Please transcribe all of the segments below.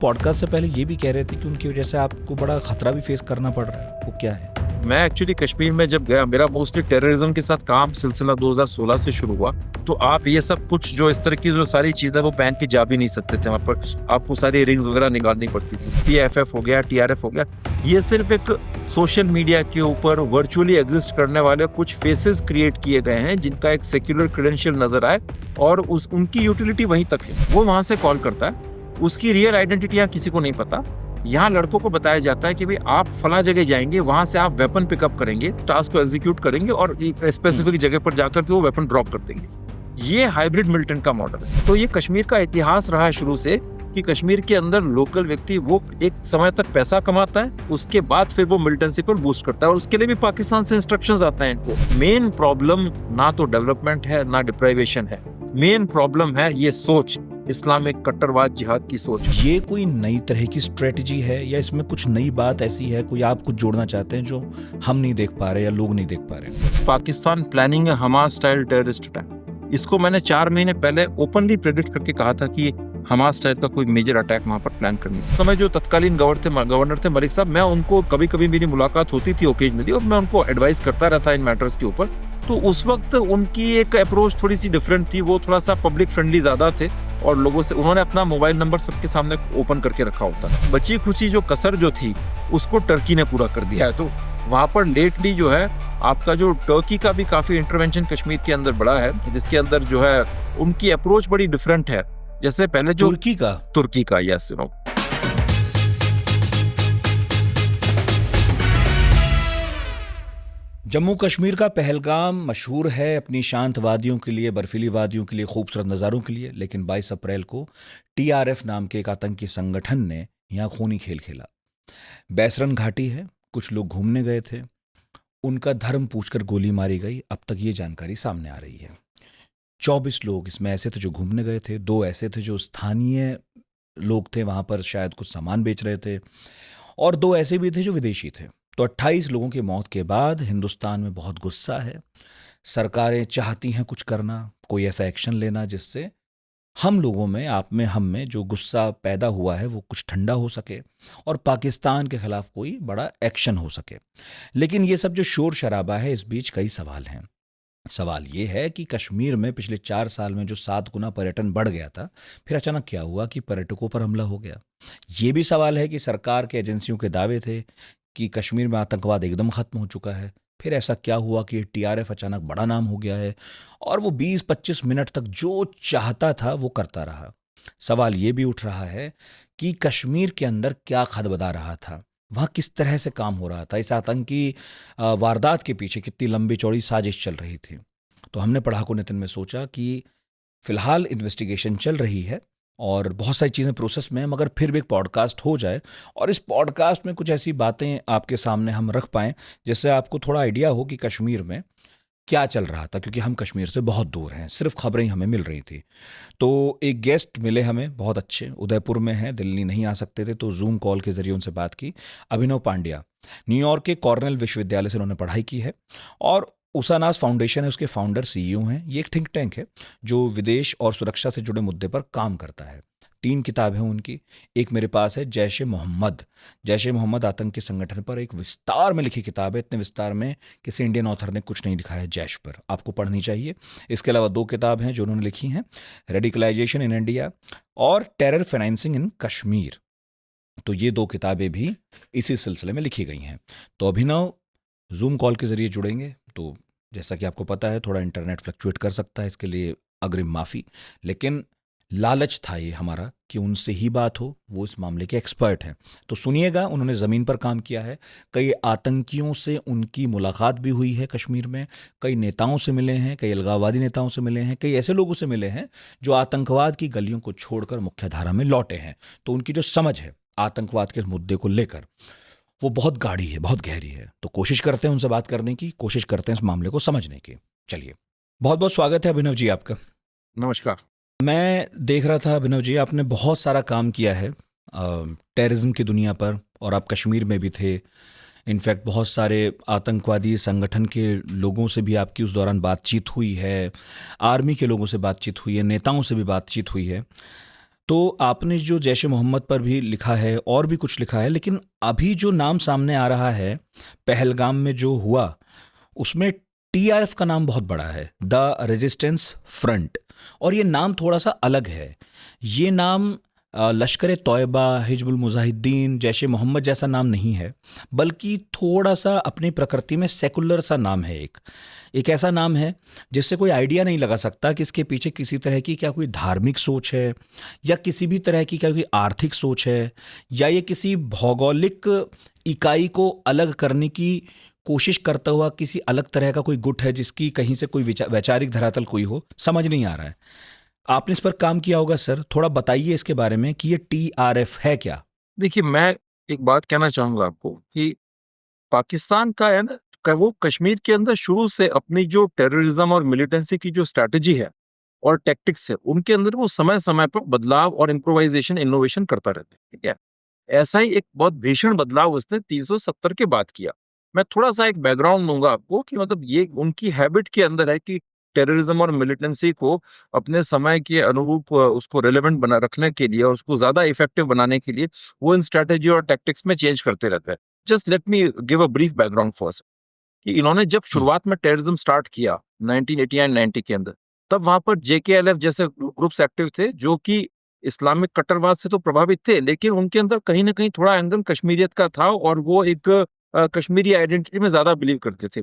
Podcast से पहले ये भी कह रहे थे कि उनकी वजह से आपको बड़ा खतरा भी फेस करना पड़ रहा है, वो क्या है? मैं एक्चुअली कश्मीर में जब गया, मेरा मोस्टली टेररिज्म के साथ काम सिलसिला 2016 से शुरू हुआ। तो आप ये सब कुछ जो इस तरह की जो सारी चीज़ें वो पहन के जा भी नहीं सकते थे वहाँ पर। आपको सारी रिंग्स वगैरह निकालनी पड़ती थी। TFF हो गया, TRF हो गया, ये सिर्फ एक सोशल मीडिया के ऊपर वर्चुअली एग्जिस्ट करने वाले कुछ फेसेस क्रिएट किए गए हैं जिनका एक सेक्युलर क्रेडेंशियल नजर आए और उनकी यूटिलिटी वहीं तक है। वो वहाँ से कॉल करता है, उसकी रियल आइडेंटिटी यहाँ किसी को नहीं पता। यहाँ लड़कों को बताया जाता है कि भाई आप फला जगह जाएंगे, वहां से आप वेपन पिकअप करेंगे, टास्क को एग्जीक्यूट करेंगे और स्पेसिफिक जगह पर जाकर के वो वेपन ड्रॉप कर देंगे। ये हाइब्रिड मिलिटेंट का मॉडल है। तो ये कश्मीर का इतिहास रहा है शुरू से कि कश्मीर के अंदर लोकल व्यक्ति वो एक समय तक पैसा कमाता है, उसके बाद फिर वो मिलिटेंसी पर बूस्ट करता है और उसके लिए भी पाकिस्तान से इंस्ट्रक्शंस आते हैं इनको। मेन प्रॉब्लम ना तो डेवलपमेंट है ना डिप्राइवेशन है, मेन प्रॉब्लम है ये सोच, इस्लामिक कट्टरवाद जिहाद की सोच। ये कोई नई तरह की स्ट्रेटजी है या इसमें कुछ नई बात ऐसी है, कोई आप कुछ जोड़ना चाहते हैं जो हम नहीं देख पा रहे या लोग नहीं देख पा रहे? पाकिस्तान प्लानिंग है हमास स्टाइल टेररिस्ट अटैक। इसको मैंने 4 महीने पहले ओपनली प्रेडिक्ट करके कहा था कि हमास टाइप का कोई मेजर अटैक वहाँ पर प्लान करनी है। समय जो तत्कालीन गवर्नर थे मलिक साहब, मैं उनको कभी कभी मेरी मुलाकात होती थी ओकेजनली और मैं उनको एडवाइस करता रहता इन मैटर्स के ऊपर। तो उस वक्त उनकी एक अप्रोच थोड़ी सी डिफरेंट थी, वो थोड़ा सा पब्लिक फ्रेंडली ज्यादा थे और लोगों से उन्होंने अपना मोबाइल नंबर सबके सामने ओपन करके रखा होता है। बची खुची जो कसर जो थी उसको टर्की ने पूरा कर दिया है। तो वहाँ पर लेटली जो है आपका जो टर्की का भी काफी इंटरवेंशन कश्मीर के अंदर बड़ा है, जिसके अंदर जो है उनकी अप्रोच बड़ी डिफरेंट है। जैसे पहले जो तुर्की का यस नो जम्मू कश्मीर का पहलगाम मशहूर है अपनी शांत वादियों के लिए, बर्फीली वादियों के लिए, खूबसूरत नज़ारों के लिए। लेकिन 22 अप्रैल को TRF नाम के एक आतंकी संगठन ने यहाँ खूनी खेल खेला। बैसरन घाटी है, कुछ लोग घूमने गए थे, उनका धर्म पूछकर गोली मारी गई। अब तक ये जानकारी सामने आ रही है। 24 लोग इसमें ऐसे थे जो घूमने गए थे, 2 ऐसे थे जो स्थानीय लोग थे, वहाँ पर शायद कुछ सामान बेच रहे थे, और 2 ऐसे भी थे जो विदेशी थे। तो 28 लोगों की मौत के बाद हिंदुस्तान में बहुत गुस्सा है। सरकारें चाहती हैं कुछ करना, कोई ऐसा एक्शन लेना जिससे हम लोगों में, आप में, हम में जो गुस्सा पैदा हुआ है वो कुछ ठंडा हो सके और पाकिस्तान के खिलाफ कोई बड़ा एक्शन हो सके। लेकिन ये सब जो शोर शराबा है, इस बीच कई सवाल हैं। सवाल ये है कि कश्मीर में पिछले 4 साल में जो 7 गुना पर्यटन बढ़ गया था, फिर अचानक क्या हुआ कि पर्यटकों पर हमला हो गया? ये भी सवाल है कि सरकार के एजेंसियों के दावे थे कि कश्मीर में आतंकवाद एकदम खत्म हो चुका है, फिर ऐसा क्या हुआ कि TRF अचानक बड़ा नाम हो गया है और वो 20-25 मिनट तक जो चाहता था वो करता रहा? सवाल ये भी उठ रहा है कि कश्मीर के अंदर क्या खदबदा रहा था, वहाँ किस तरह से काम हो रहा था, इस आतंकी वारदात के पीछे कितनी लंबी चौड़ी साजिश चल रही थी। तो हमने पढ़ाकू नितिन में सोचा कि फिलहाल इन्वेस्टिगेशन चल रही है और बहुत सारी चीज़ें प्रोसेस में हैं, मगर फिर भी एक पॉडकास्ट हो जाए और इस पॉडकास्ट में कुछ ऐसी बातें आपके सामने हम रख पाएँ जिससे आपको थोड़ा आइडिया हो कि कश्मीर में क्या चल रहा था, क्योंकि हम कश्मीर से बहुत दूर हैं, सिर्फ खबरें ही हमें मिल रही थी। तो एक गेस्ट मिले हमें बहुत अच्छे, उदयपुर में हैं, दिल्ली नहीं आ सकते थे तो जूम कॉल के जरिए उनसे बात की। अभिनव पांड्या, न्यूयॉर्क के कॉर्नेल विश्वविद्यालय से उन्होंने पढ़ाई की है और उसानास फाउंडेशन है, उसके फाउंडर CEO हैं। ये एक थिंक टैंक है जो विदेश और सुरक्षा से जुड़े मुद्दे पर काम करता है। 3 किताब हैं उनकी। एक मेरे पास है जैश ए मोहम्मद आतंकी संगठन पर, एक विस्तार में लिखी किताब है, इतने विस्तार में किसी इंडियन ऑथर ने कुछ नहीं लिखा है जैश पर, आपको पढ़नी चाहिए। इसके अलावा 2 किताब हैं जो उन्होंने लिखी हैं, रेडिकलाइजेशन इन इंडिया और टेरर फाइनेंसिंग इन कश्मीर। तो ये 2 किताबें भी इसी सिलसिले में लिखी गई हैं। तो अभिनव जूम कॉल के जरिए जुड़ेंगे, तो जैसा कि आपको पता है थोड़ा इंटरनेट फ्लक्चुएट कर सकता है, इसके लिए अग्रिम माफ़ी। लेकिन लालच था ये हमारा कि उनसे ही बात हो, वो इस मामले के एक्सपर्ट हैं। तो सुनिएगा, उन्होंने ज़मीन पर काम किया है, कई आतंकियों से उनकी मुलाकात भी हुई है कश्मीर में, कई नेताओं से मिले हैं, कई अलगाववादी नेताओं से मिले हैं, कई ऐसे लोगों से मिले हैं जो आतंकवाद की गलियों को छोड़कर मुख्यधारा में लौटे हैं। तो उनकी जो समझ है आतंकवाद के मुद्दे को लेकर वो बहुत गाढ़ी है, बहुत गहरी है। तो कोशिश करते हैं उनसे बात करने की, कोशिश करते हैं इस मामले को समझने की। चलिए, बहुत बहुत स्वागत है अभिनव जी आपका। नमस्कार। मैं देख रहा था अभिनव जी, आपने बहुत सारा काम किया है टेररिज्म की दुनिया पर, और आप कश्मीर में भी थे। इनफैक्ट बहुत सारे आतंकवादी संगठन के लोगों से भी आपकी उस दौरान बातचीत हुई है, आर्मी के लोगों से बातचीत हुई है, नेताओं से भी बातचीत हुई है। तो आपने जो जैश ए मोहम्मद पर भी लिखा है और भी कुछ लिखा है, लेकिन अभी जो नाम सामने आ रहा है पहलगाम में जो हुआ, उसमें टीआरएफ का नाम बहुत बड़ा है, द रेजिस्टेंस फ्रंट। और ये नाम थोड़ा सा अलग है। ये नाम लश्कर तौयबा, हिजबुल मुजाहिदीन, जैश ए मोहम्मद जैसा नाम नहीं है, बल्कि थोड़ा सा अपनी प्रकृति में सेकुलर सा नाम है। एक ऐसा नाम है जिससे कोई आइडिया नहीं लगा सकता कि इसके पीछे किसी तरह की क्या कोई धार्मिक सोच है, या किसी भी तरह की क्या कोई आर्थिक सोच है, या ये किसी भौगोलिक इकाई को अलग करने की कोशिश करता हुआ किसी अलग तरह का कोई गुट है जिसकी कहीं से कोई वैचारिक धरातल कोई हो, समझ नहीं आ रहा है। आपने इस पर काम किया होगा सर, थोड़ा बताइए इसके बारे में कि ये टीआरएफ है क्या। देखिए, मैं एक बात कहना चाहूंगा आपको कि पाकिस्तान का है ना, वो कश्मीर के अंदर शुरू से अपनी जो टेररिज्म और मिलिटेंसी की जो स्ट्रैटेजी है और टैक्टिक्स है, उनके अंदर वो समय समय पर बदलाव और इम्प्रोवाइजेशन, इनोवेशन करता रहता है। ठीक है, ऐसा ही एक बहुत भीषण बदलाव उसने 370 के बाद किया। मैं थोड़ा सा एक बैकग्राउंड दूंगा आपको कि मतलब ये उनकी हैबिट के अंदर है कि टेररिज्म और मिलिटेंसी को अपने समय के अनुरूप उसको रेलेवेंट बना रखने के लिए और उसको ज्यादा इफेक्टिव बनाने के लिए वो इन स्ट्रैटेजी और टैक्टिक्स में चेंज करते रहते हैं। Just let me give a brief background first कि इन्होंने जब शुरुआत में टेररिज्म स्टार्ट किया 1989-90 के अंदर, तब वहां पर जेकेएलएफ जैसे ग्रुप्स एक्टिव थे जो कि इस्लामिक कट्टरवाद से तो प्रभावित थे, लेकिन उनके अंदर कहीं ना कहीं थोड़ा एंगल कश्मीरियत का था और वो एक कश्मीरी आइडेंटिटी में ज्यादा बिलीव करते थे।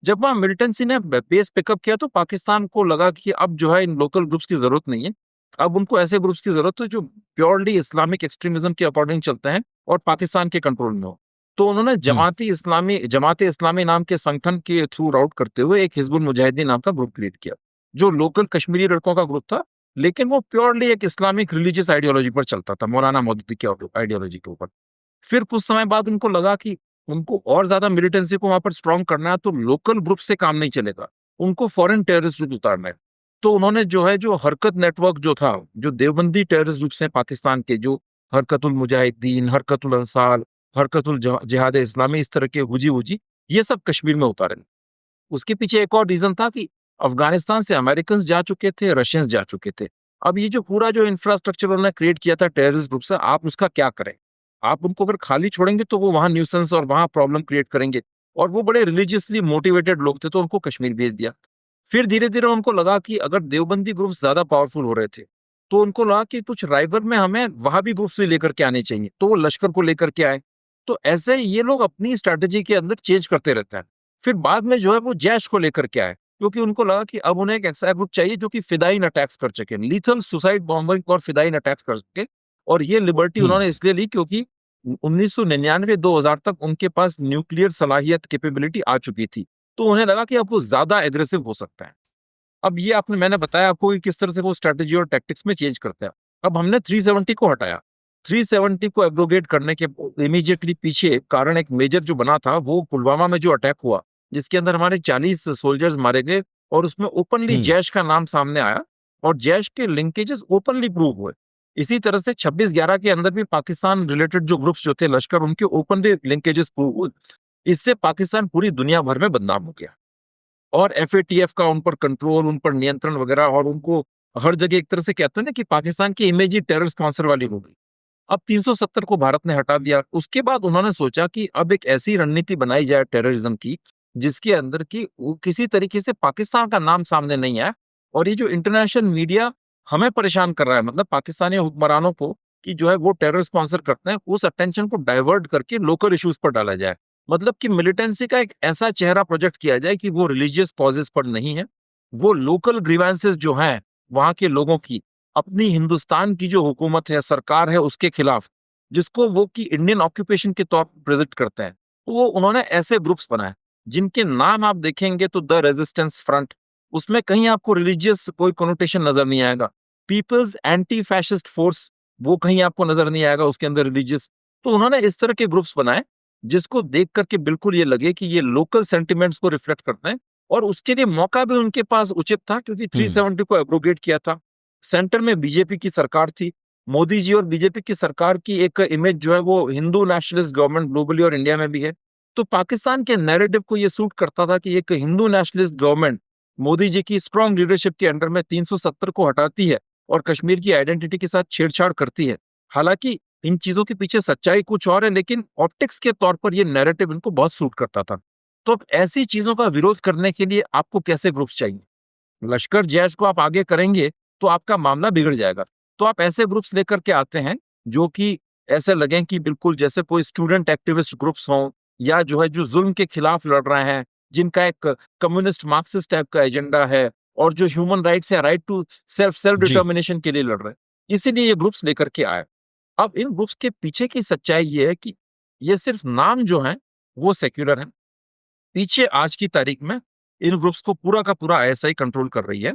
जब वहां मिलिटेंसी ने बेस पिकअप किया तो पाकिस्तान को लगा कि अब जो है इन लोकल ग्रुप्स की जरूरत नहीं है, अब उनको ऐसे ग्रुप्स की जरूरत है जो प्योरली इस्लामिक एक्सट्रीमिज्म के अकॉर्डिंग चलते हैं और पाकिस्तान के कंट्रोल में हो। तो उन्होंने जमात इस्लामी नाम के संगठन के थ्रू राउट करते हुए एक हिजबुल मुजाहिदीन नाम का ग्रुप क्रिएट किया, जो लोकल कश्मीरी लड़कों का ग्रुप था, लेकिन वो प्योरली एक इस्लामिक रिलीजियस आइडियोलॉजी पर चलता था, मौलाना मौदूदी की आइडियोलॉजी के ऊपर। फिर कुछ समय बाद उनको लगा कि उनको और ज्यादा मिलिटेंसी को वहां पर स्ट्रॉन्ग करना है तो लोकल ग्रुप से काम नहीं चलेगा, उनको फॉरेन टेररिस्ट ग्रुप उतारना है। तो उन्होंने जो हरकत नेटवर्क जो था, जो देवबंदी टेररिस्ट ग्रुप्स हैं पाकिस्तान के, जो हरकतुल मुजाहिदीन, हरकतुल अंसार, हरकतुल जिहाद इस्लामी, इस तरह के हुजी ये सब कश्मीर में उतारे। उसके पीछे एक और रीजन था कि अफगानिस्तान से अमेरिकन जा चुके थे, रशियंस जा चुके थे। अब ये जो पूरा जो इंफ्रास्ट्रक्चर उन्होंने क्रिएट किया था टेररिस्ट ग्रुप से, आप उसका क्या करें? आप उनको अगर खाली छोड़ेंगे तो वो वहां न्यूसेंस और वहां प्रॉब्लम क्रिएट करेंगे, और वो बड़े रिलीजियसली मोटिवेटेड लोग थे तो उनको कश्मीर भेज दिया। फिर धीरे धीरे उनको लगा कि अगर देवबंदी ग्रुप्स ज्यादा पावरफुल हो रहे थे तो उनको लगा कि कुछ राइवल में हमें वहां भी ग्रुप्स भी लेकर के आने चाहिए, तो वो लश्कर को लेकर के आए। तो ऐसे ये लोग अपनी स्ट्रैटेजी के अंदर चेंज करते रहते हैं। फिर बाद में जो है वो जैश को लेकर के आए, क्योंकि उनको लगा कि अब उन्हें एक ऐसा ग्रुप चाहिए जो कि फिदाइन अटैक्स कर सके, लीथल सुसाइड बॉम्बिंग और फिदाइन अटैक्स कर सके। और ये लिबर्टी उन्होंने इसलिए ली क्योंकि 1999-2000 तक उनके पास न्यूक्लियर सलाहियत कैपेबिलिटी आ चुकी थी, तो उन्हें लगा कि अब वो ज्यादा एग्रेसिव हो सकता है। अब ये मैंने बताया आपको कि किस तरह से वो स्ट्रैटेजी और टैक्टिक्स में चेंज करता है। अब हमने 370 को हटाया। 370 को एब्रोगेट करने के इमीडिएटली पीछे कारण एक मेजर जो बना था, वो पुलवामा में जो अटैक हुआ, जिसके अंदर हमारे 40 सोल्जर्स मारे गए, और उसमें ओपनली जैश का नाम सामने आया और जैश के लिंकेजेस ओपनली प्रूव हुए। इसी तरह से 26/11 के अंदर भी पाकिस्तान रिलेटेड जो ग्रुप्स जो थे लश्कर, उनके ओपनली लिंकेजेस प्रूव हुए। इससे पाकिस्तान पूरी दुनिया भर में बदनाम हो गया और एफएटीएफ का उन पर कंट्रोल, उन पर नियंत्रण वगैरह, और उनको हर जगह एक तरह से कहते हैं ना कि पाकिस्तान की इमेज ही टेरर स्पॉन्सर वाली हो गई। अब 370 को भारत ने हटा दिया। उसके बाद उन्होंने सोचा कि अब एक ऐसी रणनीति बनाई जाए टेररिज्म की जिसके अंदर की किसी तरीके से पाकिस्तान का नाम सामने नहीं आए, और ये जो इंटरनेशनल मीडिया हमें परेशान कर रहा है, मतलब पाकिस्तानी हुक्मरानों को, कि जो है वो टेरर स्पॉन्सर करते हैं, उस अटेंशन को डाइवर्ट करके लोकल इश्यूज पर डाला जाए। मतलब कि मिलिटेंसी का एक ऐसा चेहरा प्रोजेक्ट किया जाए कि वो रिलीजियस कॉजेस पर नहीं है, वो लोकल ग्रीवेंसेस जो हैं वहां के लोगों की, अपनी हिंदुस्तान की जो हुकूमत है, सरकार है, उसके खिलाफ, जिसको वो की इंडियन ऑक्यूपेशन के तौर पर प्रेजेंट करते हैं। तो वो उन्होंने ऐसे ग्रुप्स बनाए जिनके नाम आप देखेंगे तो द रेजिस्टेंस फ्रंट, उसमें कहीं आपको रिलीजियस कोई कोनोटेशन नजर नहीं आएगा। पीपल्स एंटी फैशिस्ट फोर्स, वो कहीं आपको नजर नहीं आएगा उसके अंदर रिलीजियस। तो उन्होंने इस तरह के ग्रुप्स बनाए जिसको देख करके बिल्कुल ये लगे कि ये लोकल सेंटिमेंट्स को रिफ्लेक्ट करते हैं, और उसके लिए मौका भी उनके पास उचित था क्योंकि 370 को एब्रोगेट किया था। सेंटर में बीजेपी की सरकार थी। मोदी जी और बीजेपी की सरकार की एक इमेज जो है वो हिंदू नेशनलिस्ट गवर्नमेंट ग्लोबली और इंडिया में भी है। तो पाकिस्तान के नैरेटिव को ये सूट करता था कि एक हिंदू नेशनलिस्ट गवर्नमेंट मोदी जी की स्ट्रांग लीडरशिप के अंडर में 370 को हटाती है और कश्मीर की आइडेंटिटी के साथ छेड़छाड़ करती है। हालांकि इन चीजों के पीछे सच्चाई कुछ और है, लेकिन ऑप्टिक्स के तौर पर ये नैरेटिव इनको बहुत सूट करता था। तो अब ऐसी चीजों का विरोध करने के लिए आपको कैसे ग्रुप्स चाहिए? लश्कर जैश को आप आगे करेंगे तो आपका मामला बिगड़ जाएगा। तो आप ऐसे ग्रुप्स लेकर के आते हैं जो कि ऐसे लगें कि बिल्कुल जैसे कोई स्टूडेंट एक्टिविस्ट ग्रुप्स हों, या जो है जो जुल्म के खिलाफ लड़ रहे हैं, जिनका एक कम्युनिस्ट मार्क्सिस्ट टाइप का एजेंडा है, और जो ह्यूमन राइट्स या राइट टू सेल्फ जी। डिटर्मिनेशन के लिए लड़ रहे हैं। इसीलिए ये ग्रुप्स लेकर के आए। अब इन ग्रुप्स के पीछे की सच्चाई ये है कि ये सिर्फ नाम जो है वो सेक्युलर है। पीछे आज की तारीख में इन ग्रुप्स को पूरा का पूरा आईएसआई कंट्रोल कर रही है,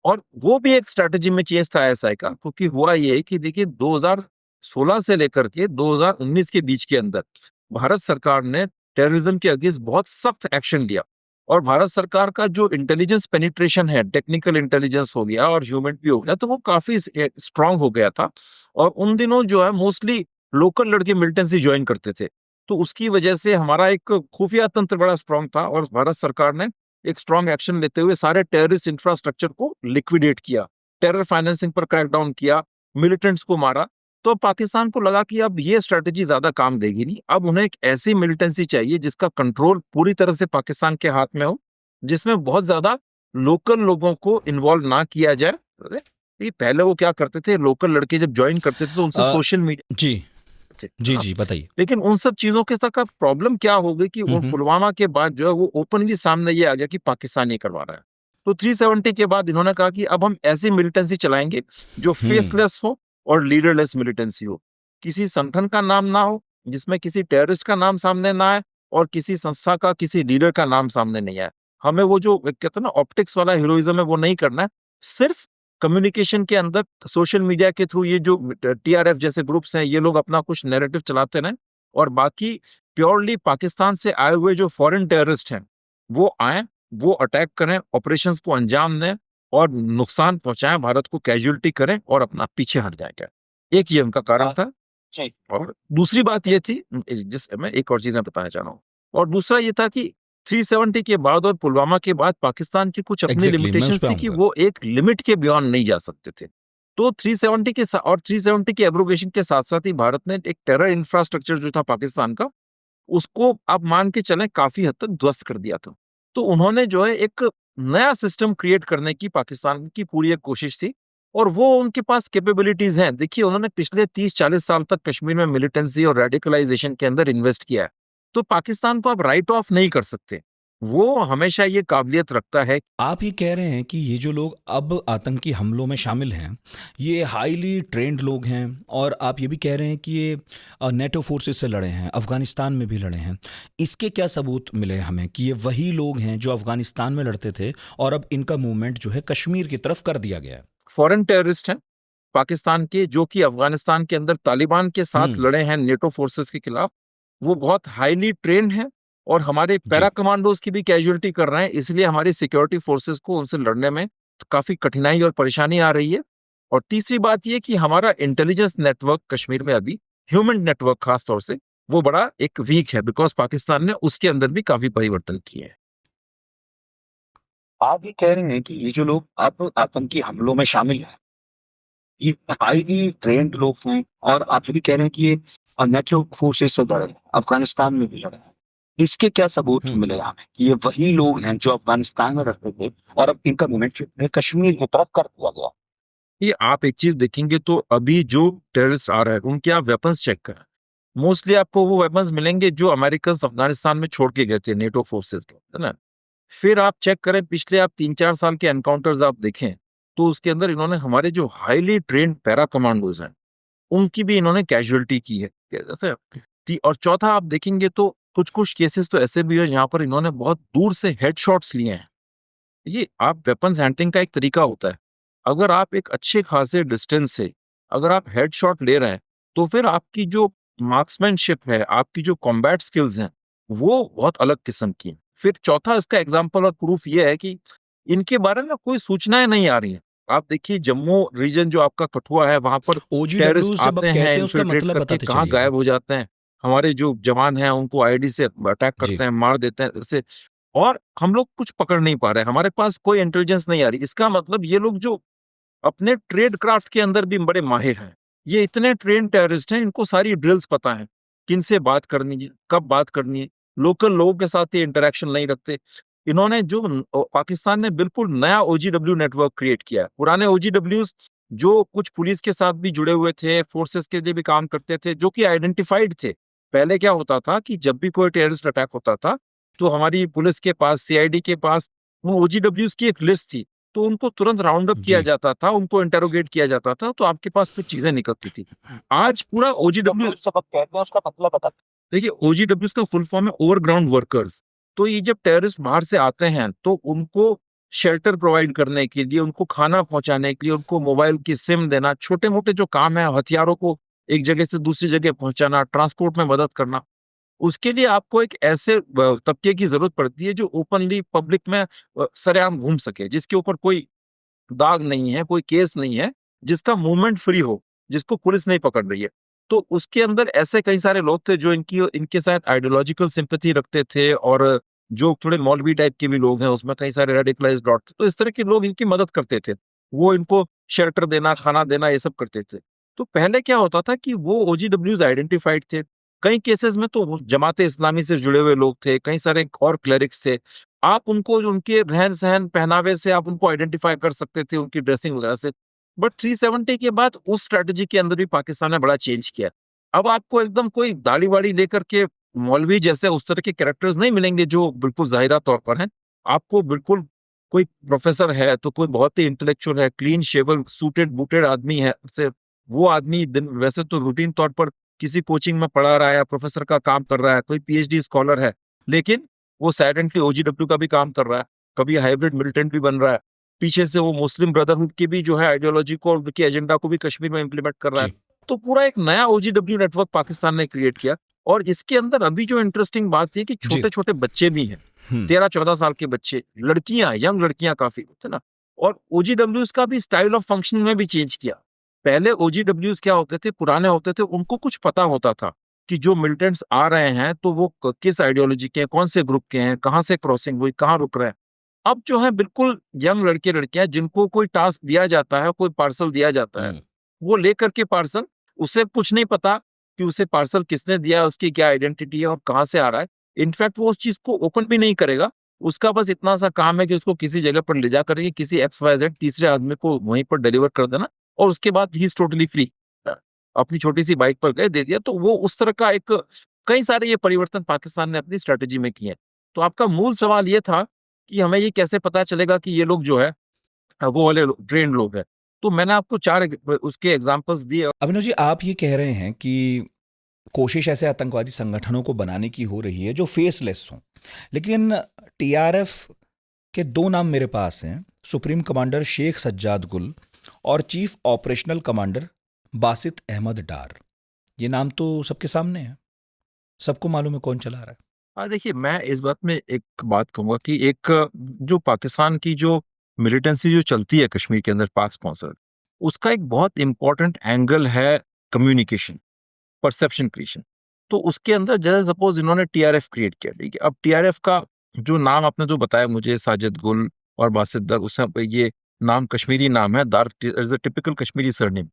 और वो भी एक स्ट्रेटजी में चेंज था आईएसआई का, क्योंकि हुआ ये कि देखिए 2016 से लेकर के 2019 के बीच के अंदर भारत सरकार ने टेररिज्म के अगेंस्ट बहुत सख्त एक्शन लिया, और भारत सरकार का जो इंटेलिजेंस पेनिट्रेशन है, टेक्निकल इंटेलिजेंस हो गया और ह्यूमन भी हो गया, तो वो काफी स्ट्रांग हो गया था। और उन दिनों जो है मोस्टली लोकल लड़के मिलिटेंसी ज्वाइन करते थे, तो उसकी वजह से हमारा एक खुफिया तंत्र बड़ा स्ट्रांग था, और भारत सरकार ने एक स्ट्रांग एक्शन लेते हुए सारे टेररिस्ट इंफ्रास्ट्रक्चर को लिक्विडेट किया, टेरर फाइनेंसिंग पर क्रैकडाउन किया, मिलिटेंट्स को मारा। तो पाकिस्तान को लगा कि अब ये स्ट्रेटजी ज्यादा काम देगी नहीं, अब उन्हें एक ऐसी मिलिटेंसी चाहिए जिसका कंट्रोल पूरी तरह से पाकिस्तान के हाथ में हो, जिसमें बहुत ज्यादा लोकल लोगों को इन्वॉल्व ना किया जाए। अरे, ये पहले वो क्या करते थे, लोकल लड़के जब ज्वाइन करते थे तो उनसे सोशल मीडिया जी थे, जी हाँ। जी बताइए। लेकिन उन सब चीजों के साथ प्रॉब्लम क्या हो गई कि वो पुलवामा के बाद जो है वो ओपनली सामने ये आ गया कि पाकिस्तान ये करवा रहा है। तो 370 के बाद इन्होंने कहा कि अब हम ऐसी मिलिटेंसी चलाएंगे जो फेसलेस हो और लीडरलेस मिलिटेंसी हो, किसी संगठन का नाम ना हो, जिसमें किसी टेररिस्ट का नाम सामने ना आए, और किसी संस्था का किसी लीडर का नाम सामने नहीं आए। हमें वो जो कहते हैं ना ऑप्टिक्स वाला हीरोइज्म है वो नहीं करना है। सिर्फ कम्युनिकेशन के अंदर सोशल मीडिया के थ्रू ये जो टीआरएफ जैसे ग्रुप्स हैं ये लोग अपना कुछ नैरेटिव चलाते रहें, और बाकी प्योरली पाकिस्तान से आए हुए जो फॉरेन टेररिस्ट हैं वो आए, वो अटैक करें, ऑपरेशंस को अंजाम दें और नुकसान पहुंचाएं, भारत को कैजुअलिटी करें और अपना पीछे हट जाएगा। एक ये उनका कारण था। और दूसरी बात ये थी, जिस मैं एक और चीज मैं बताना चाह रहा हूँ, और दूसरा ये था कि 370 के बाद और पुलवामा के बाद पाकिस्तान की कुछ अपनी Exactly, मैं उस लिमिटेशंस पे थी कि आऊंगा। वो एक लिमिट के बियॉन्ड नहीं जा सकते थे। तो 370 के साथ और 370 के एब्रोगेशन के साथ साथ ही भारत ने एक टेरर इंफ्रास्ट्रक्चर जो था पाकिस्तान का, उसको आप मान के चलें काफी हद तक ध्वस्त कर दिया था। तो उन्होंने जो है एक नया सिस्टम क्रिएट करने की पाकिस्तान की पूरी एक कोशिश थी, और वो उनके पास कैपेबिलिटीज हैं। देखिए उन्होंने पिछले 30-40 साल तक कश्मीर में मिलिटेंसी और रेडिकलाइजेशन के अंदर इन्वेस्ट किया है, तो पाकिस्तान को आप राइट ऑफ नहीं कर सकते। वो हमेशा ये काबिलियत रखता है। आप ये कह रहे हैं कि ये जो लोग अब आतंकी हमलों में शामिल हैं ये हाईली ट्रेंड लोग हैं, और आप ये भी कह रहे हैं कि ये नेटो फोर्सेस से लड़े हैं, अफगानिस्तान में भी लड़े हैं। इसके क्या सबूत मिले हमें कि ये वही लोग हैं जो अफगानिस्तान में लड़ते थे और अब इनका मूवमेंट जो है कश्मीर की तरफ कर दिया गया है? फॉरेन टेररिस्ट हैं पाकिस्तान के, जो कि अफगानिस्तान के अंदर तालिबान के साथ लड़े हैं नेटो फोर्सेस के खिलाफ। वो बहुत हाईली ट्रेंड हैं, और हमारे पैरा कमांडोज की भी कैजुअलिटी कर रहे हैं, इसलिए हमारी सिक्योरिटी फोर्सेस को उनसे लड़ने में काफी कठिनाई और परेशानी आ रही है। और तीसरी बात यह कि हमारा इंटेलिजेंस नेटवर्क कश्मीर में अभी, ह्यूमन नेटवर्क खास तौर से, वो बड़ा एक वीक है, बिकॉज पाकिस्तान ने उसके अंदर भी काफी परिवर्तन किए हैं। आप ये कह रहे हैं कि ये जो लोग अब आतंकी हमलों में शामिल हैं, ये हाईली ट्रेंड लोग हैं, और आप ये भी कह रहे हैं कि ये नेटो फोर्सेस से लड़े हैं, अफगानिस्तान में भी लड़े हैं। इसके क्या सबूत मिले हमें कि ये वही लोग हैं जो अफगानिस्तान में रहते थे और अब इनका मूवमेंट कश्मीर की तरफ कर दिया गया? ये आप एक चीज देखेंगे तो अभी जो टेररिस्ट आ रहे हैं उनके आप वेपन्स चेक करें, मोस्टली आपको वो वेपन्स मिलेंगे जो अमेरिकन अफगानिस्तान में छोड़ के गए थे नेटो फोर्सेस के, है ना। फिर आप चेक करें पिछले आप 3-4 साल के एनकाउंटर्स आप देखें, तो उसके अंदर इन्होंने हमारे जो हाईली ट्रेंड पैरा कमांडोज हैं उनकी भी इन्होंने कैजुअलिटी की है, जैसे। और चौथा आप देखेंगे तो कुछ कुछ केसेस तो ऐसे भी है जहां पर इन्होंने बहुत दूर से हेडशॉट्स लिए हैं। ये आप वेपन्स हैंडलिंग का एक तरीका होता है। अगर आप एक अच्छे खासे डिस्टेंस से अगर आप हेडशॉट ले रहे हैं, तो फिर आपकी जो मार्क्समैनशिप है, आपकी जो कॉम्बैट स्किल्स हैं, वो बहुत अलग किस्म की हैं। फिर चौथा इसका एग्जाम्पल और प्रूफ ये है कि इनके बारे में कोई सूचनाएं नहीं आ रही हैं। आप देखिए जम्मू रीजन जो आपका कठुआ है, वहां पर टेररिस्ट OGWs जब आप आते कहते हैं, हैं उसका इन्फिल्ट्रेट मतलब करके बताते कहाँ चलिए। गायब हो जाते हैं। हमारे जो जवान हैं उनको आईडी से अटैक जी। करते हैं, मार देते हैं से, और हम लोग कुछ पकड़ नहीं पा रहे हैं, हमारे पास कोई इंटेलिजेंस नहीं आ रही। इसका मतलब ये लोग जो अपने ट्रेड क्राफ्ट के अंदर भी बड़े माहिर हैं। ये इतने ट्रेन टेररिस्ट हैं, इनको सारी ड्रिल्स पता है, किन से बात करनी है, कब बात करनी है, लोकल लोगों के साथ ये इंटरेक्शन नहीं रखते। इन्होंने पाकिस्तान ने बिल्कुल नया ओजीडब्ल्यू नेटवर्क क्रिएट किया है। पुराने ओजीडब्ल्यूज जो कुछ पुलिस के साथ भी जुड़े हुए थे, फोर्सेस के लिए भी काम करते थे, जो कि आइडेंटिफाइड थे। पहले क्या होता था कि जब भी कोई टेररिस्ट अटैक होता था, तो हमारी पुलिस के पास, सीआईडी के पास वो ओजीडब्ल्यूज की एक लिस्ट थी, तो उनको तुरंत राउंड अप किया जी जाता था, उनको इंटेरोगेट किया जाता था, तो आपके पास कुछ चीजें निकलती थी। आज पूरा ओजीडब्ल्यू, सबक कहते हैं उसका मतलब बता। देखिए ओजीडब्ल्यूज का फुल फॉर्म है ओवरग्राउंड वर्कर्स। तो ये जब टेररिस्ट बाहर से आते हैं तो उनको शेल्टर प्रोवाइड करने के लिए, उनको खाना पहुंचाने के लिए, उनको मोबाइल की सिम देना, छोटे मोटे जो काम है, हथियारों को एक जगह से दूसरी जगह पहुंचाना, ट्रांसपोर्ट में मदद करना, उसके लिए आपको एक ऐसे तबके की जरूरत पड़ती है जो ओपनली पब्लिक में सरेआम घूम सके, जिसके ऊपर कोई दाग नहीं है, कोई केस नहीं है, जिसका मूवमेंट फ्री हो, जिसको पुलिस नहीं पकड़ रही है। तो उसके अंदर ऐसे कई सारे लोग थे जो इनके साथ आइडियोलॉजिकल सिंपैथी रखते थे, और जो थोड़े मौलवी टाइप के भी लोग हैं, उसमें कई सारे रेडिकलाइज्ड डॉट थे। तो इस तरह के लोग इनकी मदद करते थे। वो इनको शेल्टर देना, खाना देना, ये सब करते थे। तो पहले क्या होता था कि वो ओजीडब्ल्यूज आइडेंटिफाइड थे। कई केसेस में तो वो जमाते इस्लामी से जुड़े हुए लोग थे, कई सारे और क्लेरिक्स थे। आप उनको उनके रहन-सहन, पहनावे से आप उनको आइडेंटिफ़ाई कर सकते थे, उनकी ड्रेसिंग वगैरह से। बट 370 के बाद उस स्ट्रैटेजी के अंदर भी पाकिस्तान ने बड़ा चेंज किया। अब आपको एकदम कोई दाढ़ी-वाड़ी लेकर के मौलवी जैसे उस तरह के कैरेक्टर्स नहीं मिलेंगे जो बिल्कुल ज़ाहिरा तौर पर हैं। आपको बिल्कुल कोई प्रोफ़ेसर है, तो कोई बहुत ही इंटेलेक्चुअल है, क्लीन शेवन, सूटेड बूटेड आदमी है, से वो आदमी दिन वैसे तो रूटीन तौर पर किसी कोचिंग में पढ़ा रहा है या प्रोफ़ेसर का काम कर रहा है, कोई पीएचडी स्कॉलर है, लेकिन वो साइलेंटली ओजीडब्ल्यू का भी काम कर रहा है, कभी हाइब्रिड मिलिटेंट भी बन रहा है। पीछे से वो मुस्लिम ब्रदरहुड की भी जो है आइडियोलॉजी को और उनके एजेंडा को भी कश्मीर में इम्प्लीमेंट कर रहा है। जी तो पूरा एक नया ओजीडब्ल्यू नेटवर्क पाकिस्तान ने क्रिएट किया, और इसके अंदर अभी जो इंटरेस्टिंग बात ये कि जी छोटे-छोटे बच्चे भी हैं। 13-14 साल के बच्चे, लड़कियां, यंग लड़कियां काफी होते ना। और ओजीडब्ल्यूज का भी स्टाइल ऑफ फंक्शनिंग में भी चेंज किया। पहले ओजीडब्ल्यूज क्या होते थे, पुराने होते थे, उनको कुछ पता होता था कि जो मिलिटेंट्स आ रहे हैं तो वो किस आइडियोलॉजी के हैं, कौन से ग्रुप के हैं, कहाँ से क्रॉसिंग हुई, कहाँ रुक रहे हैं। अब जो है बिल्कुल यंग लड़के लड़कियां, जिनको कोई टास्क दिया जाता है, कोई पार्सल दिया जाता है, वो लेकर के पार्सल, उसे कुछ नहीं पता कि उसे पार्सल किसने दिया है, उसकी क्या आइडेंटिटी है और कहाँ से आ रहा है। इनफैक्ट वो उस चीज को ओपन भी नहीं करेगा। उसका बस इतना सा काम है कि उसको किसी जगह पर ले जा करके किसी XYZ तीसरे आदमी को वहीं पर डिलीवर कर देना, और उसके बाद ही इज टोटली फ्री। अपनी छोटी सी बाइक पर गए, दे दिया। तो वो उस तरह का एक, कई सारे ये परिवर्तन पाकिस्तान ने अपनी स्ट्रेटेजी में किए हैं। तो आपका मूल सवाल ये था कि हमें ये कैसे पता चलेगा कि ये लोग जो है वो वाले ट्रेंड लोग हैं। तो मैंने आपको 4 उसके एग्जांपल्स दिए। अभिनव जी, आप ये कह रहे हैं कि कोशिश ऐसे आतंकवादी संगठनों को बनाने की हो रही है जो फेसलेस हों, लेकिन टीआरएफ के 2 नाम मेरे पास हैं, सुप्रीम कमांडर शेख सज्जाद गुल और chief operational commander Basit Ahmad Dar. ये नाम तो सबके सामने है, सबको मालूम है कौन चला रहा है। हाँ, देखिए मैं इस बात में एक बात कहूँगा कि एक जो पाकिस्तान की जो मिलिटेंसी जो चलती है कश्मीर के अंदर, पाक स्पॉन्सर्ड, उसका एक बहुत इम्पोर्टेंट एंगल है कम्युनिकेशन, परसेप्शन क्रिएशन। तो उसके अंदर जैसे सपोज इन्होंने टीआरएफ क्रिएट किया, ठीक है। अब टीआरएफ का जो नाम आपने जो बताया मुझे, साजिद गुल और बासित दर, उससे ये नाम कश्मीरी नाम है, दार is a typical Kashmiri surname.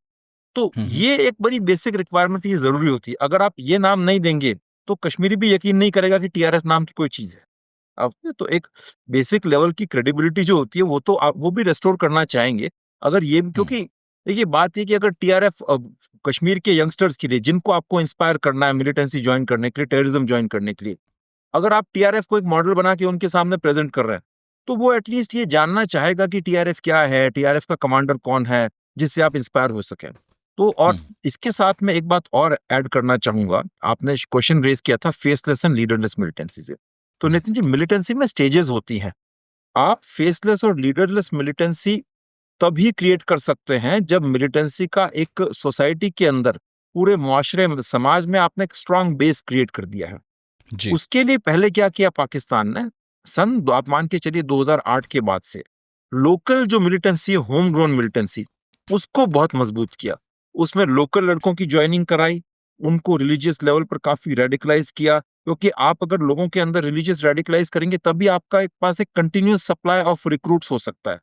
तो ये एक बड़ी बेसिक रिक्वायरमेंट ये जरूरी होती है। अगर आप ये नाम नहीं देंगे तो कश्मीरी भी यकीन नहीं करेगा कि टीआरएफ नाम की कोई चीज है। अब तो एक बेसिक लेवल की क्रेडिबिलिटी जो होती है वो तो आप वो भी रेस्टोर करना चाहेंगे। अगर ये, क्योंकि देखिए बात ये कि अगर टीआरएफ कश्मीर के यंगस्टर्स के लिए, जिनको आपको इंस्पायर करना है मिलिटेंसी ज्वाइन करने के लिए, टेररिज्म ज्वाइन करने के लिए, अगर आप टीआरएफ को एक मॉडल बना के उनके सामने प्रेजेंट कर रहे हैं, तो वो एटलीस्ट ये जानना चाहेगा कि टीआरएफ क्या है, टीआरएफ का कमांडर कौन है, जिससे आप इंस्पायर हो सकें। तो और इसके साथ में एक बात और ऐड करना चाहूंगा। आपने क्वेश्चन रेज किया था फेसलेस एंड लीडरलेस मिलिटेंसी से। तो नितिन जी, मिलिटेंसी में स्टेजेस होती हैं। आप फेसलेस और लीडरलेस मिलिटेंसी तभी क्रिएट कर सकते हैं जब मिलिटेंसी का एक सोसाइटी के अंदर, पूरे मुआशरे में, समाज में आपने एक स्ट्रांग बेस क्रिएट कर दिया है। जी उसके लिए पहले क्या किया पाकिस्तान ने, आप मान के चलिए 2008 के बाद से लोकल जो मिलिटेंसी, होम ग्रोन मिलिटेंसी, उसको बहुत मजबूत किया। उसमें लोकल लड़कों की ज्वाइनिंग कराई, उनको रिलीजियस लेवल पर काफी रेडिकलाइज किया, क्योंकि आप अगर लोगों के अंदर रिलीजियस रेडिकलाइज करेंगे तभी आपका एक पास एक कंटिन्यूअस सप्लाई ऑफ रिक्रूट्स हो सकता है।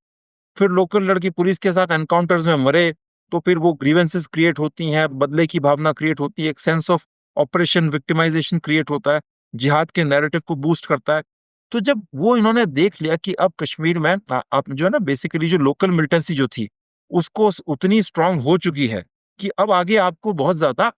फिर लोकल लड़के पुलिस के साथ एनकाउंटर्स में मरे, तो फिर वो ग्रीवेंसेस क्रिएट होती हैं, बदले की भावना क्रिएट होती है, एक sense of operation victimisation create होता है, जिहाद के नैरेटिव को बूस्ट करता है। तो जब वो इन्होंने देख लिया कि अब कश्मीर में आप जो है ना बेसिकली जो लोकल मिलिटेंसी जो थी, उसको उतनी स्ट्रांग हो चुकी है कि अब आगे आपको बहुत ज्यादा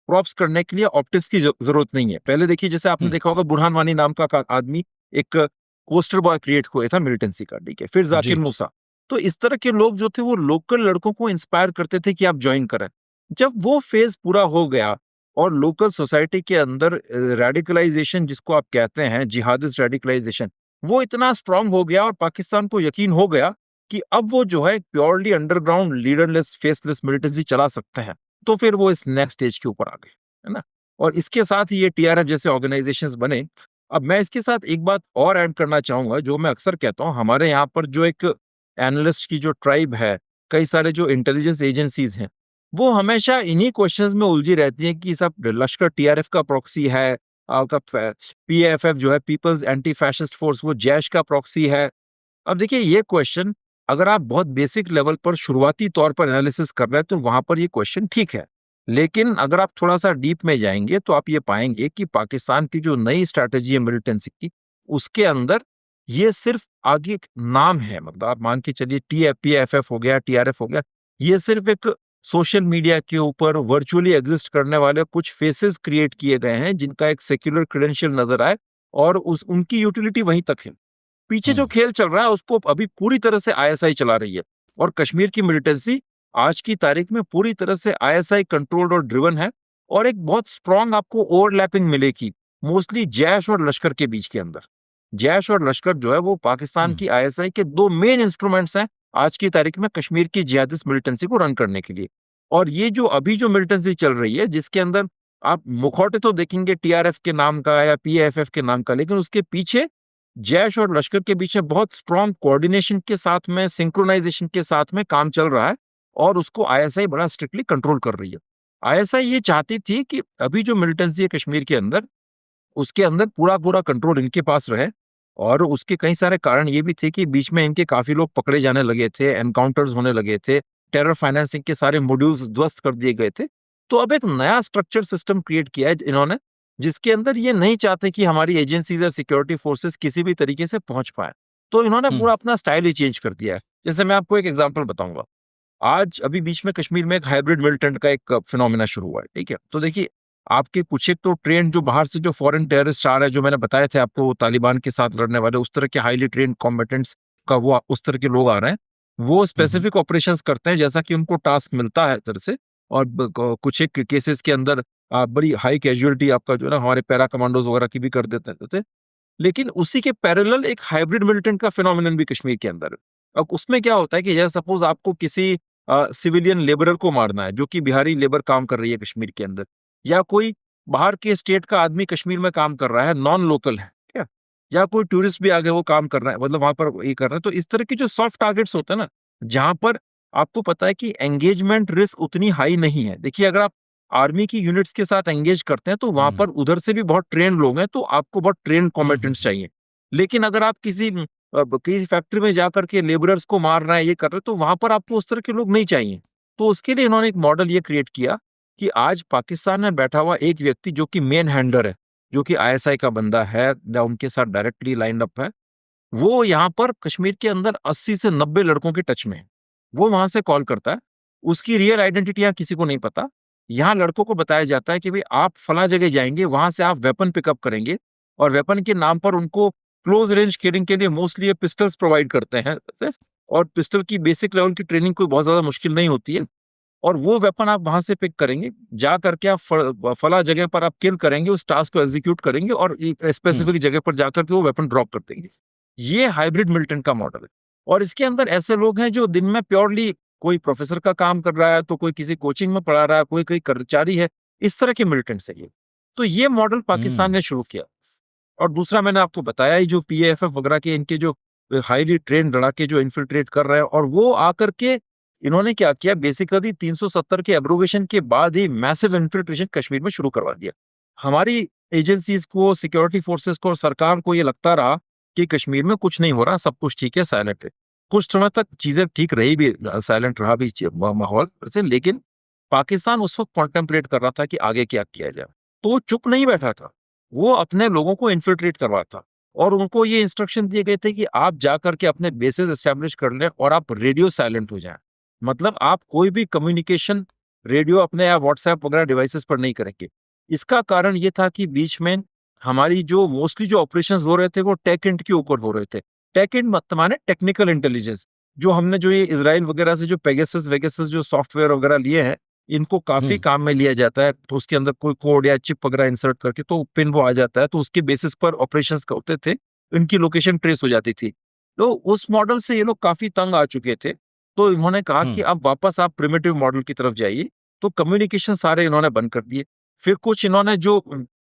प्रॉप्स करने के लिए ऑप्टिक्स की जरूरत नहीं है। पहले देखिए, जैसे आपने देखा होगा, बुरहान वानी नाम का आदमी एक पोस्टर बॉय क्रिएट हुआ था मिलिटेंसी का, ठीक है, फिर जाकिर जी। मूसा। तो इस तरह के लोग जो थे वो लोकल लड़कों को इंस्पायर करते थे कि आप ज्वाइन करें। जब वो फेज पूरा हो गया और लोकल सोसाइटी के अंदर रेडिकलाइजेशन जिसको आप कहते हैं, जिहादिस्ट रेडिकलाइजेशन, वो इतना स्ट्रांग हो गया और पाकिस्तान को यकीन हो गया कि अब वो जो है purely underground leaderless faceless militancy चला सकते हैं। तो फिर वो इस नेक्स्ट स्टेज के ऊपर आ गए, है ना। और इसके साथ ही ये टीआरएफ जैसे ऑर्गेनाइजेशंस बने। अब मैं इसके साथ एक बात और ऐड करना चाहूंगा, जो मैं अक्सर कहता हूँ, हमारे यहाँ पर जो एक एनालिस्ट की जो ट्राइब है, कई सारे जो इंटेलिजेंस एजेंसीज हैं, वो हमेशा इन्हीं क्वेश्चंस में उलझी रहती हैं कि सब लश्कर टीआरएफ का प्रॉक्सी है, आपका पीएफएफ जो है पीपल्स एंटी फैशिस्ट फोर्स, वो जैश का प्रॉक्सी है। अब देखिए, ये क्वेश्चन अगर आप बहुत बेसिक लेवल पर शुरुआती तौर पर एनालिसिस कर रहे हैं तो वहां पर ये क्वेश्चन ठीक है, लेकिन अगर आप थोड़ा सा डीप में जाएंगे तो आप ये पाएंगे कि पाकिस्तान की जो नई स्ट्रैटेजी है मिलिटेंसी की, उसके अंदर ये सिर्फ आगे एक नाम है। मतलब आप मान के चलिए पीएफएफ हो गया, टीआरएफ हो गया, ये सिर्फ एक सोशल मीडिया के ऊपर वर्चुअली एग्जिस्ट करने वाले कुछ फेसेस क्रिएट किए गए हैं जिनका एक सेक्युलर क्रेडेंशियल नजर आए, और उनकी यूटिलिटी वहीं तक है। पीछे जो खेल चल रहा है उसको अभी पूरी तरह से आईएसआई चला रही है, और कश्मीर की मिलिटेंसी आज की तारीख में पूरी तरह से आईएसआई कंट्रोल्ड और ड्रिवन है। और एक बहुत स्ट्रांग आपको ओवरलैपिंग मिलेगी मोस्टली जैश और लश्कर के बीच के अंदर। जैश और लश्कर जो है वो पाकिस्तान की आईएसआई के दो मेन इंस्ट्रूमेंट्स हैं आज की तारीख में कश्मीर की जिहादिस्ट मिलिटेंसी को रन करने के लिए। और ये जो अभी जो मिलिटेंसी चल रही है, जिसके अंदर आप मुखौटे तो देखेंगे टीआरएफ के नाम का या पीएफएफ के नाम का, लेकिन उसके पीछे जैश और लश्कर के बीच में बहुत स्ट्रांग कोऑर्डिनेशन के साथ में, सिंक्रोनाइजेशन के साथ में काम चल रहा है, और उसको आईएसआई बड़ा स्ट्रिक्टली कंट्रोल कर रही है। आईएसआई ये चाहती थी कि अभी जो मिलिटेंसी है कश्मीर के अंदर, उसके अंदर पूरा पूरा कंट्रोल इनके पास रहे। और उसके कई सारे कारण ये भी थे कि बीच में इनके काफी लोग पकड़े जाने लगे थे, एनकाउंटर्स होने लगे थे, टेरर फाइनेंसिंग के सारे मॉड्यूल्स ध्वस्त कर दिए गए थे। तो अब एक नया स्ट्रक्चर सिस्टम क्रिएट किया है इन्होंने, जिसके अंदर ये नहीं चाहते कि हमारी एजेंसीज और सिक्योरिटी फोर्सेस किसी भी तरीके से पहुंच पाए। तो इन्होंने पूरा अपना स्टाइल ही चेंज कर दिया है। जैसे मैं आपको एक एग्जांपल बताऊंगा, आज अभी बीच में कश्मीर में एक हाइब्रिड मिलिटेंट का एक फिनोमेना शुरू हुआ है, ठीक है। तो देखिए, आपके कुछ एक तो ट्रेन जो बाहर से जो फॉरेन टेररिस्ट आ रहे हैं, जो मैंने बताए थे आपको तालिबान के साथ लड़ने वाले, उस तरह के हाईली ट्रेन कॉम्बेटेंट्स का वो उस तरह के लोग आ रहे हैं, वो स्पेसिफिक ऑपरेशंस करते हैं जैसा कि उनको टास्क मिलता है तरह से। और कुछ एक केसेस के अंदर बड़ी हाई कैजुअलिटी आपका जो है ना हमारे पैरा कमांडोज वगैरह की भी कर देते हैं जैसे। लेकिन उसी के पैरेलल एक हाइब्रिड मिलिटेंट का फिनोमिनन भी कश्मीर के अंदर है। अब उसमें क्या होता है कि जैसे सपोज आपको किसी सिविलियन लेबरर को मारना है जो कि बिहारी लेबर काम कर रही है कश्मीर के अंदर, या कोई बाहर के स्टेट का आदमी कश्मीर में काम कर रहा है, नॉन लोकल है, क्या, या कोई टूरिस्ट भी आगे वो काम कर रहा है, मतलब वहां पर ये कर रहा है। तो इस तरह की जो सॉफ्ट टारगेट्स होते हैं ना, जहां पर आपको पता है कि एंगेजमेंट रिस्क उतनी हाई नहीं है। देखिए, अगर आप आर्मी की यूनिट्स के साथ एंगेज करते हैं तो वहां पर उधर से भी बहुत ट्रेन लोग हैं, तो आपको बहुत ट्रेन कॉम्बेटेंट्स चाहिए। लेकिन अगर आप किसी फैक्ट्री में जाकर के लेबरर्स को मार रहे हैं, ये कर रहे हैं, तो वहां पर आपको उस तरह के लोग नहीं चाहिए। तो उसके लिए इन्होंने एक मॉडल ये क्रिएट किया कि आज पाकिस्तान में बैठा हुआ एक व्यक्ति जो कि मेन हैंडलर है, जो कि आईएसआई का बंदा है या उनके साथ डायरेक्टली लाइन अप है, वो यहाँ पर कश्मीर के अंदर 80 से 90 लड़कों के टच में है। वो वहां से कॉल करता है, उसकी रियल आइडेंटिटी यहाँ किसी को नहीं पता। यहाँ लड़कों को बताया जाता है कि भाई आप फला जगह जाएंगे, वहां से आप वेपन पिकअप करेंगे, और वेपन के नाम पर उनको क्लोज रेंज किलिंग के लिए मोस्टली ये पिस्टल्स प्रोवाइड करते हैं। और पिस्टल की बेसिक लेवल की ट्रेनिंग कोई बहुत ज्यादा मुश्किल नहीं होती है, और वो वेपन आप वहां से पिक करेंगे, जा करके आप फला जगह पर आप किल करेंगे, उस टास्क को एग्जीक्यूट करेंगे, और स्पेसिफिक जगह पर जाकर के वो वेपन ड्रॉप कर देंगे। ये हाइब्रिड मिलिटेंट का मॉडल है। और इसके अंदर ऐसे लोग हैं जो दिन में प्योरली कोई प्रोफेसर का काम कर रहा है, तो कोई किसी कोचिंग में पढ़ा रहा है, कोई कोई कर्मचारी है, इस तरह के मिलिटेंट्स है ये। तो ये मॉडल पाकिस्तान ने शुरू किया। और दूसरा मैंने आपको बताया ही, जो पीएफएफ वगैरह के इनके जो हाईली ट्रेन लड़ाके जो इन्फिल्ट्रेट कर रहे हैं, और वो आकर के इन्होंने क्या किया, बेसिकली 370 के एब्रोगेशन के बाद ही मैसिव इन्फिल्ट्रेशन कश्मीर में शुरू करवा दिया। हमारी एजेंसीज को, सिक्योरिटी फोर्सेस को और सरकार को ये लगता रहा कि कश्मीर में कुछ नहीं हो रहा, सब कुछ ठीक है, साइलेंट है। कुछ समय तक चीजें ठीक रही भी, साइलेंट रहा भी माहौल से, लेकिन पाकिस्तान उस वक्त कॉन्टेम्पलेट कर रहा था कि आगे क्या किया जाए। तो वो चुप नहीं बैठा था, वो अपने लोगों को इन्फिल्ट्रेट करवा था और उनको ये इंस्ट्रक्शन दिए गए थे कि आप जाकर के अपने बेसेस एस्टेब्लिश कर लें और आप रेडियो साइलेंट हो जाएं। मतलब आप कोई भी कम्युनिकेशन रेडियो अपने या व्हाट्सएप वगैरह डिवाइसेस पर नहीं करेंगे। इसका कारण ये था कि बीच में हमारी जो मोस्टली जो ऑपरेशंस हो रहे थे वो टेक इंट के ऊपर हो रहे थे। टेक इंट मतलब माने टेक्निकल इंटेलिजेंस, जो हमने जो ये इजराइल वगैरह से जो पेगासस वेगासस जो सॉफ्टवेयर वगैरह लिए हैं, इनको काफी काम में लिया जाता है। तो उसके अंदर कोई कोड या चिप वगैरह इंसर्ट करके तो पिन वो आ जाता है, तो उसके बेसिस पर ऑपरेशंस होते थे, इनकी लोकेशन ट्रेस हो जाती थी। तो उस मॉडल से ये लोग काफी तंग आ चुके थे, तो इन्होंने कहा कि अब वापस आप प्रिमिटिव मॉडल की तरफ जाइए। तो कम्युनिकेशन सारे इन्होंने बंद कर दिए। फिर कुछ इन्होंने जो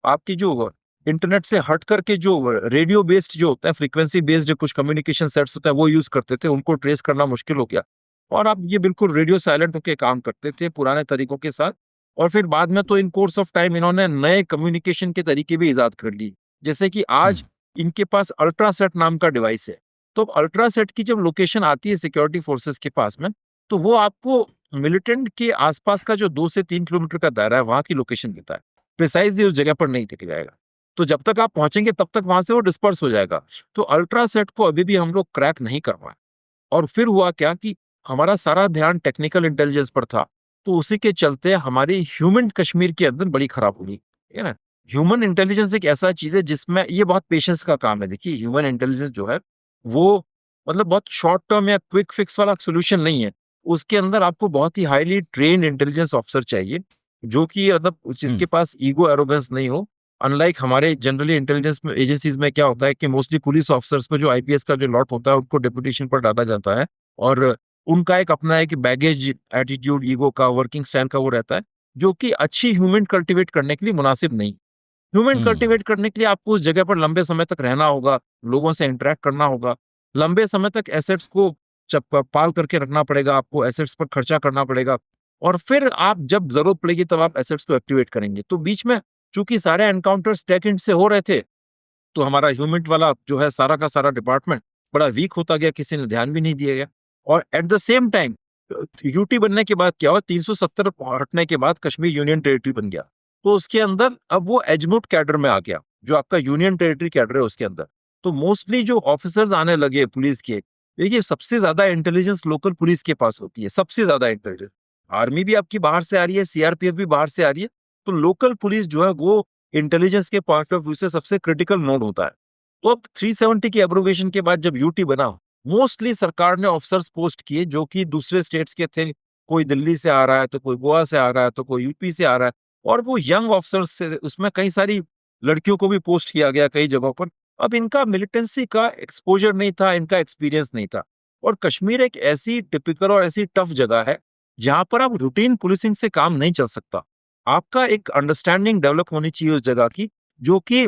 आपकी जो इंटरनेट से हट करके जो रेडियो बेस्ड जो होता है, फ्रीक्वेंसी बेस्ड कुछ कम्युनिकेशन सेट्स होता है, वो यूज करते थे, उनको ट्रेस करना मुश्किल हो गया और अब ये बिल्कुल रेडियो साइलेंट होकर काम करते थे पुराने तरीकों के साथ। और फिर बाद में तो इन कोर्स ऑफ टाइम इन्होंने नए कम्युनिकेशन के तरीके भी इजाद कर लिए, जैसे कि आज इनके पास अल्ट्रासेट नाम का डिवाइस है। तो अल्ट्रासेट की जब लोकेशन आती है सिक्योरिटी फोर्सेस के पास में, तो वो आपको मिलिटेंट के आसपास का जो 2 से 3 किलोमीटर का दायरा है वहां की लोकेशन देता है, प्रिसाइजली उस जगह पर नहीं टिक जाएगा। तो जब तक आप पहुंचेंगे तब तक वहां से वो डिस्पर्स हो जाएगा। तो अल्ट्रासेट को अभी भी हम लोग क्रैक नहीं कर पाए। और फिर हुआ क्या कि हमारा सारा ध्यान टेक्निकल इंटेलिजेंस पर था, तो उसी के चलते हमारी ह्यूमन कश्मीर के अंदर बड़ी खराब हुई, है ना। ह्यूमन इंटेलिजेंस एक ऐसा चीज है जिसमें ये बहुत पेशेंस का काम है। देखिए, ह्यूमन इंटेलिजेंस जो है वो मतलब बहुत शॉर्ट टर्म या क्विक फिक्स वाला सोल्यूशन नहीं है। उसके अंदर आपको बहुत ही हाईली ट्रेन्ड इंटेलिजेंस ऑफिसर चाहिए, जो कि मतलब जिसके पास ईगो एरोगेंस नहीं हो। अनलाइक हमारे जनरली इंटेलिजेंस एजेंसीज में क्या होता है कि मोस्टली पुलिस ऑफिसर्स पे जो आईपीएस का जो लॉट होता है उनको डेपुटेशन पर डाला जाता है और उनका एक अपना एक बैगेज एटीट्यूड ईगो का वर्किंग स्टाइल का वो रहता है, जो कि अच्छी ह्यूमन कल्टीवेट करने के लिए मुनासिब नहीं। ह्यूमन कल्टीवेट करने के लिए आपको उस जगह पर लंबे समय तक रहना होगा, लोगों से इंटरेक्ट करना होगा, लंबे समय तक एसेट्स को पाल करके रखना पड़ेगा, आपको एसेट्स पर खर्चा करना पड़ेगा और फिर आप जब जरूरत पड़ेगी तब आप एसेट्स को एक्टिवेट करेंगे। तो बीच में चूंकि सारे एनकाउंटर्स टेक इंट से हो रहे थे, तो हमारा ह्यूमन वाला जो है सारा का सारा डिपार्टमेंट बड़ा वीक होता गया, किसी ने ध्यान भी नहीं दिया गया। और at the same time UT बनने के बाद क्या हुआ, 370 हटने के बाद कश्मीर यूनियन टेरिटरी बन गया। तो उसके अंदर अब वो एजमुट कैडर में आ गया, जो आपका यूनियन टेरिटरी कैडर है उसके अंदर। तो मोस्टली जो ऑफिसर्स आने लगे पुलिस के, देखिए सबसे ज्यादा इंटेलिजेंस लोकल पुलिस के पास होती है, सबसे ज्यादा इंटेलिजेंस। आर्मी भी आपकी बाहर से आ रही है, सीआरपीएफ भी बाहर से आ रही है, तो लोकल पुलिस जो है वो इंटेलिजेंस के पॉइंट ऑफ व्यू से सबसे क्रिटिकल नोड होता है। तो अब 370 की एब्रोगेशन के बाद जब यूटी बना, मोस्टली सरकार ने ऑफिसर्स पोस्ट किए जो कि दूसरे स्टेट्स के थे। कोई दिल्ली से आ रहा है, तो कोई गोवा से आ रहा है, तो कोई यूपी से आ रहा है, और वो यंग ऑफिसर्स से, उसमें कई सारी लड़कियों को भी पोस्ट किया गया कई जगहों पर। अब इनका मिलिटेंसी का एक्सपोजर नहीं था, इनका एक्सपीरियंस नहीं था। और कश्मीर एक ऐसी टिपिकल और ऐसी टफ जगह है जहां पर आप रूटीन पुलिसिंग से काम नहीं चल सकता। आपका एक अंडरस्टैंडिंग डेवलप होनी चाहिए उस जगह की, जो कि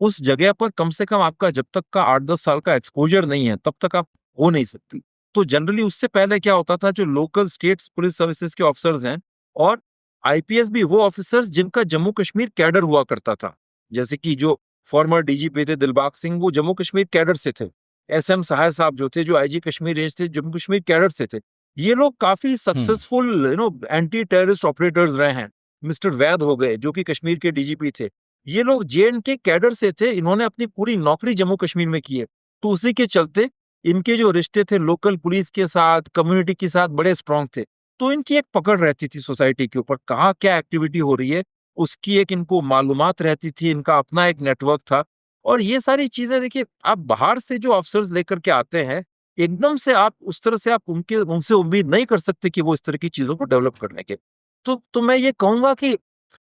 उस जगह पर कम से कम आपका जब तक का 8-10 साल का एक्सपोजर नहीं है तब तक आप हो नहीं सकती। तो जनरली उससे पहले क्या होता था, जो लोकल स्टेट्स पुलिस सर्विसेज के ऑफिसर्स हैं और आईपीएस भी वो ऑफिसर्स जिनका जम्मू कश्मीर कैडर हुआ करता था, जैसे कि जो फॉर्मर डीजीपी थे दिलबाग सिंह, वो जम्मू कश्मीर कैडर से थे। एसएम सहाय साहब जो थे, जो आईजी कश्मीर रेंज थे, जम्मू कश्मीर कैडर से थे। ये लोग काफी सक्सेसफुल एंटी टेररिस्ट ऑपरेटर्स रहे हैं। मिस्टर वैद हो गए जो कि कश्मीर के डीजीपी थे, ये लोग जेएंडके कैडर से थे। इन्होंने अपनी पूरी नौकरी जम्मू कश्मीर में की है। तो उसी के चलते इनके जो रिश्ते थे लोकल पुलिस के साथ, कम्युनिटी के साथ, बड़े स्ट्रांग थे। तो इनकी एक पकड़ रहती थी सोसाइटी के ऊपर, कहाँ क्या एक्टिविटी हो रही है उसकी एक इनको मालूमात रहती थी, इनका अपना एक नेटवर्क था। और ये सारी चीजें देखिए, आप बाहर से जो अफसर्स लेकर के आते हैं, एकदम से आप उस तरह से आप उनसे उम्मीद नहीं कर सकते कि वो इस तरह की चीजों को डेवलप करने के। तो मैं ये कहूंगा कि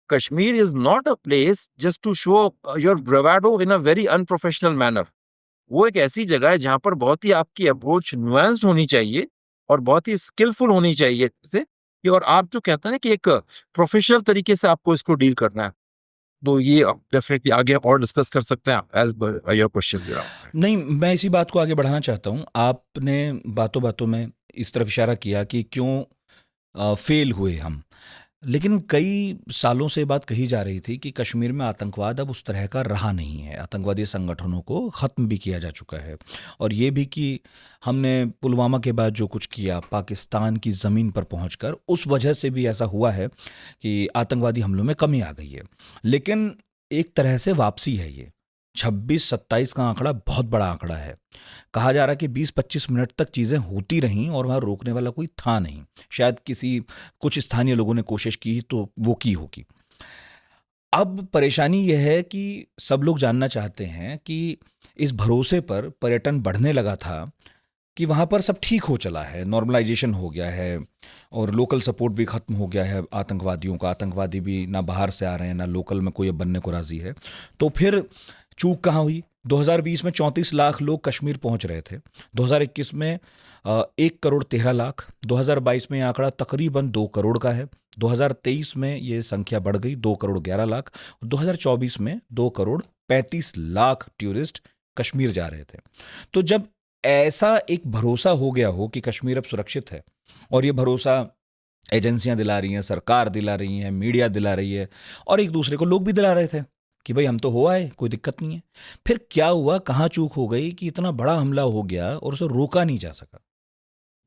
Kashmir is not a place just to show your bravado in a very unprofessional manner. वो एक ऐसी जगह है जहां पर बहुत ही आपकी अप्रोच नुआंस्ड होनी चाहिए और बहुत ही स्किलफुल होनी चाहिए जैसे कि, और आप जो कहते हैं ना कि एक प्रोफेशनल तरीके से आपको इसको डील करना है। तो ये डेफिनेटली आगे और डिस्कस कर सकते हैं एज योर क्वेश्चन। नहीं, मैं इसी बात को आगे बढ़ाना चाहता हूँ। आपने बातों बातों में इस तरफ इशारा किया कि क्यों फेल हुए हम। लेकिन कई सालों से बात कही जा रही थी कि कश्मीर में आतंकवाद अब उस तरह का रहा नहीं है, आतंकवादी संगठनों को ख़त्म भी किया जा चुका है। और ये भी कि हमने पुलवामा के बाद जो कुछ किया पाकिस्तान की ज़मीन पर पहुंचकर, उस वजह से भी ऐसा हुआ है कि आतंकवादी हमलों में कमी आ गई है। लेकिन एक तरह से वापसी है ये। 26-27 का आंकड़ा बहुत बड़ा आंकड़ा है। कहा जा रहा है कि 20-25 मिनट तक चीज़ें होती रहीं और वहाँ रोकने वाला कोई था नहीं। शायद कुछ स्थानीय लोगों ने कोशिश की तो वो की होगी। अब परेशानी यह है कि सब लोग जानना चाहते हैं कि इस भरोसे पर पर्यटन बढ़ने लगा था कि वहाँ पर सब ठीक हो चला है, नॉर्मलाइजेशन हो गया है और लोकल सपोर्ट भी ख़त्म हो गया है आतंकवादियों का। आतंकवादी भी ना बाहर से आ रहे हैं, ना लोकल में कोई अब बनने को राज़ी है। तो फिर चूक कहाँ हुई? 2020 में 34 लाख लोग कश्मीर पहुंच रहे थे। 2021 में 1 करोड़ 13 लाख। 2022 में ये आंकड़ा तकरीबन 2 करोड़ का है। 2023 में ये संख्या बढ़ गई 2 करोड़ 11 लाख। 2024 में 2 करोड़ 35 लाख टूरिस्ट कश्मीर जा रहे थे। तो जब ऐसा एक भरोसा हो गया हो कि कश्मीर अब सुरक्षित है, और ये भरोसा एजेंसियां दिला रही हैं, सरकार दिला रही है, मीडिया दिला रही है, और एक दूसरे को लोग भी दिला रहे थे कि भाई हम तो हो आए, कोई दिक्कत नहीं है। फिर क्या हुआ, कहाँ चूक हो गई कि इतना बड़ा हमला हो गया और उसे रोका नहीं जा सका?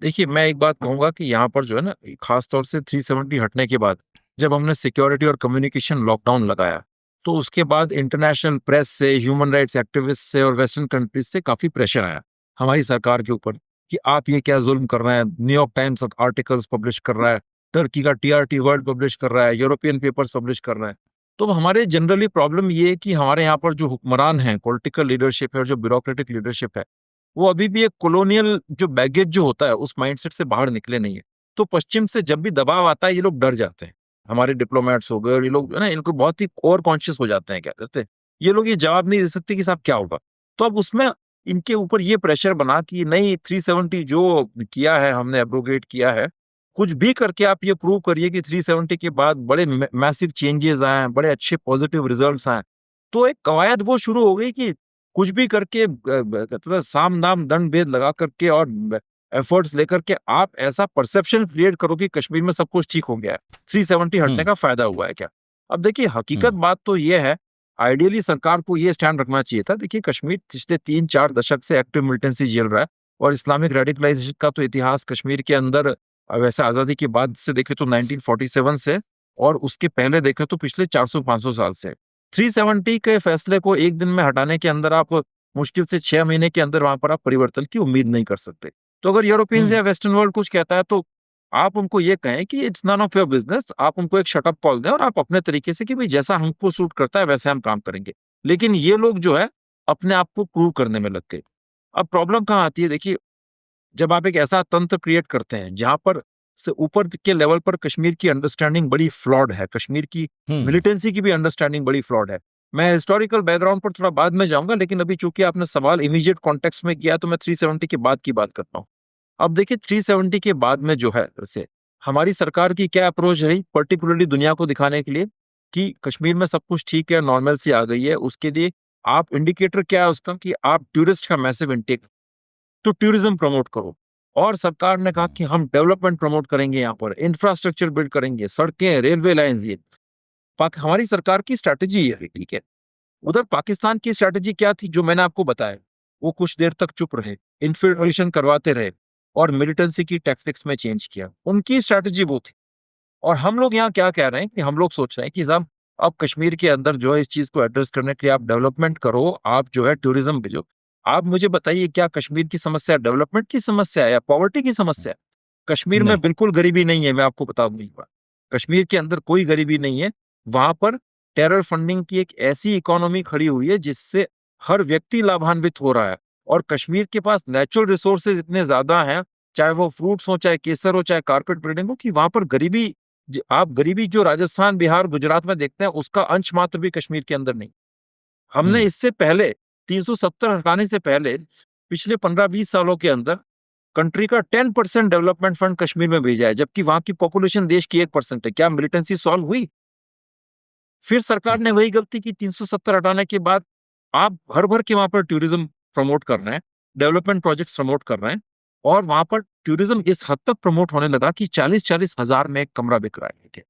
देखिए, मैं एक बात कहूँगा कि यहाँ पर जो है ना, खास तौर से 370 हटने के बाद जब हमने सिक्योरिटी और कम्युनिकेशन लॉकडाउन लगाया, तो उसके बाद इंटरनेशनल प्रेस से, ह्यूमन राइट्स एक्टिविस्ट से और वेस्टर्न कंट्रीज से काफ़ी प्रेशर आया हमारी सरकार के ऊपर कि आप ये क्या जुल्म कर रहे हैं। न्यूयॉर्क टाइम्स आर्टिकल्स पब्लिश कर रहा है, टर्की का TRT वर्ल्ड पब्लिश कर रहा है, यूरोपियन पेपर्स पब्लिश कर रहे हैं। तो हमारे जनरली प्रॉब्लम ये है कि हमारे यहाँ पर जो हुक्मरान हैं, पॉलिटिकल लीडरशिप है और जो ब्यूरोक्रेटिक लीडरशिप है, वो अभी भी एक कॉलोनियल जो बैगेज जो होता है उस माइंडसेट से बाहर निकले नहीं है। तो पश्चिम से जब भी दबाव आता है ये लोग डर जाते हैं। हमारे डिप्लोमेट्स हो गए और ये लोग जो है ना, इनको बहुत ही ओवर कॉन्शियस हो जाते हैं। क्या कहते हैं, ये लोग ये जवाब नहीं दे सकते कि साहब क्या होगा। तो अब उसमें इनके ऊपर ये प्रेशर बना कि नहीं, 370 जो किया है हमने, एब्रोगेट किया है, कुछ भी करके आप ये प्रूव करिए कि 370 के बाद बड़े मैसिव चेंजेस आए हैं, बड़े अच्छे पॉजिटिव रिजल्ट्स आए। तो एक कवायद वो शुरू हो गई कि कुछ भी करके कहते हैं साम दाम दंड भेद लगा करके और एफर्ट्स लेकर के आप ऐसा परसेप्शन क्रिएट करो कि कश्मीर में सब कुछ ठीक हो गया है। 370 हटने का फायदा हुआ है क्या? अब देखिए, हकीकत बात तो ये है, आइडियली सरकार को ये स्टैंड रखना चाहिए था। देखिए, कश्मीर पिछले 3-4 दशक से एक्टिव मिलिटेंसी झेल रहा है और इस्लामिक रेडिकलाइजेशन का तो इतिहास कश्मीर के अंदर वैसे आज़ादी के बाद से देखें तो 1947 से, और उसके पहले देखें तो पिछले 400-500 साल से। 370 के फैसले को एक दिन में हटाने के अंदर आप मुश्किल से 6 महीने के अंदर वहां पर आप परिवर्तन की उम्मीद नहीं कर सकते। तो अगर यूरोपियंस या वेस्टर्न वर्ल्ड कुछ कहता है तो आप उनको ये कहें कि it's none of your business, आप उनको एक शटअप कॉल दें और आप अपने तरीके से कि भाई जैसा हमको सूट करता है वैसे हम काम करेंगे। लेकिन ये लोग जो है अपने आप को प्रूव करने में लग गए। अब प्रॉब्लम कहाँ आती है? देखिए, जब आप एक ऐसा तंत्र क्रिएट करते हैं जहां पर से ऊपर के लेवल पर कश्मीर की अंडरस्टैंडिंग बड़ी फ्लॉड है, कश्मीर की मिलिटेंसी की भी अंडरस्टैंडिंग बड़ी फ्लॉड है। मैं हिस्टोरिकल बैकग्राउंड पर थोड़ा बाद में जाऊंगा, लेकिन अभी चूंकि आपने सवाल इमीडिएट कॉन्टेक्स्ट में किया तो मैं 370 के बाद की बात करता हूँ। अब देखिए, 370 के बाद में जो है से हमारी सरकार की क्या अप्रोच रही, पर्टिकुलरली दुनिया को दिखाने के लिए कि कश्मीर में सब कुछ ठीक है, नॉर्मल सी आ गई है। उसके लिए आप इंडिकेटर क्या है उसका कि आप टूरिस्ट का मैसिव इंटेक, तो टूरिज्म प्रमोट करो। और सरकार ने कहा कि हम डेवलपमेंट प्रमोट करेंगे, यहाँ पर इंफ्रास्ट्रक्चर बिल्ड करेंगे, सड़कें, रेलवे लाइंस। ये हमारी सरकार की स्ट्रैटेजी है, ठीक है। उधर पाकिस्तान की स्ट्रैटेजी क्या थी, जो मैंने आपको बताया, वो कुछ देर तक चुप रहे, इन्फिल्ट्रेशन करवाते रहे और मिलिटेंसी की टैक्टिक्स में चेंज किया। उनकी स्ट्रैटेजी वो थी। और हम लोग यहाँ क्या कह रहे हैं कि हम लोग सोच रहे हैं कि साहब अब कश्मीर के अंदर जो है इस चीज को एड्रेस करने के लिए आप डेवलपमेंट करो, आप जो है टूरिज्म भेजो। आप मुझे बताइए, क्या कश्मीर की समस्या डेवलपमेंट की समस्या है या पॉवर्टी की समस्या है? कश्मीर में नहीं। बिल्कुल गरीबी नहीं है, मैं आपको बता दूं एक बात। कश्मीर के अंदर कोई गरीबी नहीं है। वहां पर टेरर फंडिंग की एक ऐसी इकोनॉमी खड़ी हुई है जिससे हर व्यक्ति लाभान्वित हो रहा है। और कश्मीर के पास नेचुरल रिसोर्सेज इतने ज्यादा हैं, चाहे वो फ्रूट्स हो, चाहे केसर हो, चाहे कारपेट बिल्डिंग हो, कि वहां पर गरीबी आप गरीबी जो राजस्थान, बिहार, गुजरात में देखते हैं उसका अंश मात्र भी कश्मीर के अंदर नहीं। हमने इससे पहले 370 हटाने से पहले पिछले 15-20 सालों के अंदर कंट्री का 10% डेवलपमेंट फंड कश्मीर में भेजा है, जबकि वहां की पॉपुलेशन देश की 1% है। क्या मिलिटेंसी सॉल्व हुई? फिर सरकार ने वही गलती की, 370 हटाने के बाद आप भर भर के वहां पर टूरिज्म प्रमोट कर रहे हैं, डेवलपमेंट प्रोजेक्ट्स प्रमोट कर रहे हैं, और वहां पर टूरिज्म इस हद तक प्रमोट होने लगा कि 40-40 हजार में एक कमरा बिक रहा है।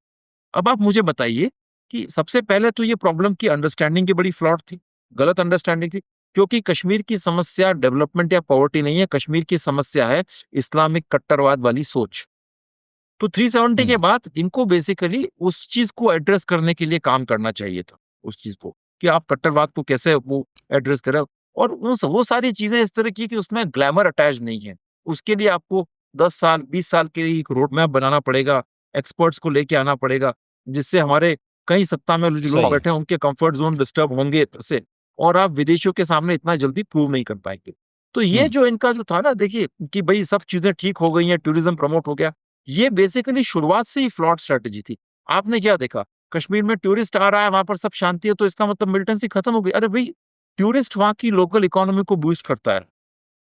अब आप मुझे बताइए कि सबसे पहले तो ये प्रॉब्लम की अंडरस्टैंडिंग की बड़ी फ्लॉट थी, गलत अंडरस्टैंडिंग थी, क्योंकि कश्मीर की समस्या डेवलपमेंट या पॉवर्टी नहीं है, कश्मीर की समस्या है इस्लामिक कट्टरवाद वाली सोच। तो 370 के बाद इनको बेसिकली उस चीज को एड्रेस करने के लिए काम करना चाहिए था, उस चीज को कि आप कट्टरवाद को कैसे वो एड्रेस करें, और वो सारी चीजें इस तरह की कि उसमें ग्लैमर अटैच नहीं है। उसके लिए आपको 10 साल 20 साल के लिए एक रोड मैप बनाना पड़ेगा, एक्सपर्ट्स को लेके आना पड़ेगा, जिससे हमारे कई सत्ता में जो लोग सही। बैठे हैं उनके कंफर्ट जोन डिस्टर्ब होंगे से, और आप विदेशियों के सामने इतना जल्दी प्रूव नहीं कर पाएंगे। तो ये हम्म, जो इनका जो था ना, देखिए कि भाई सब चीजें ठीक हो गई हैं, टूरिज्म प्रमोट हो गया, ये बेसिकली शुरुआत से ही फ्लॉट स्ट्रेटजी थी। आपने क्या देखा, कश्मीर में टूरिस्ट आ रहा है, वहां पर सब शांति है, तो इसका मतलब मिलिटेंसी खत्म हो गई। अरे भाई, टूरिस्ट वहां की लोकल इकोनॉमी को बूस्ट करता है।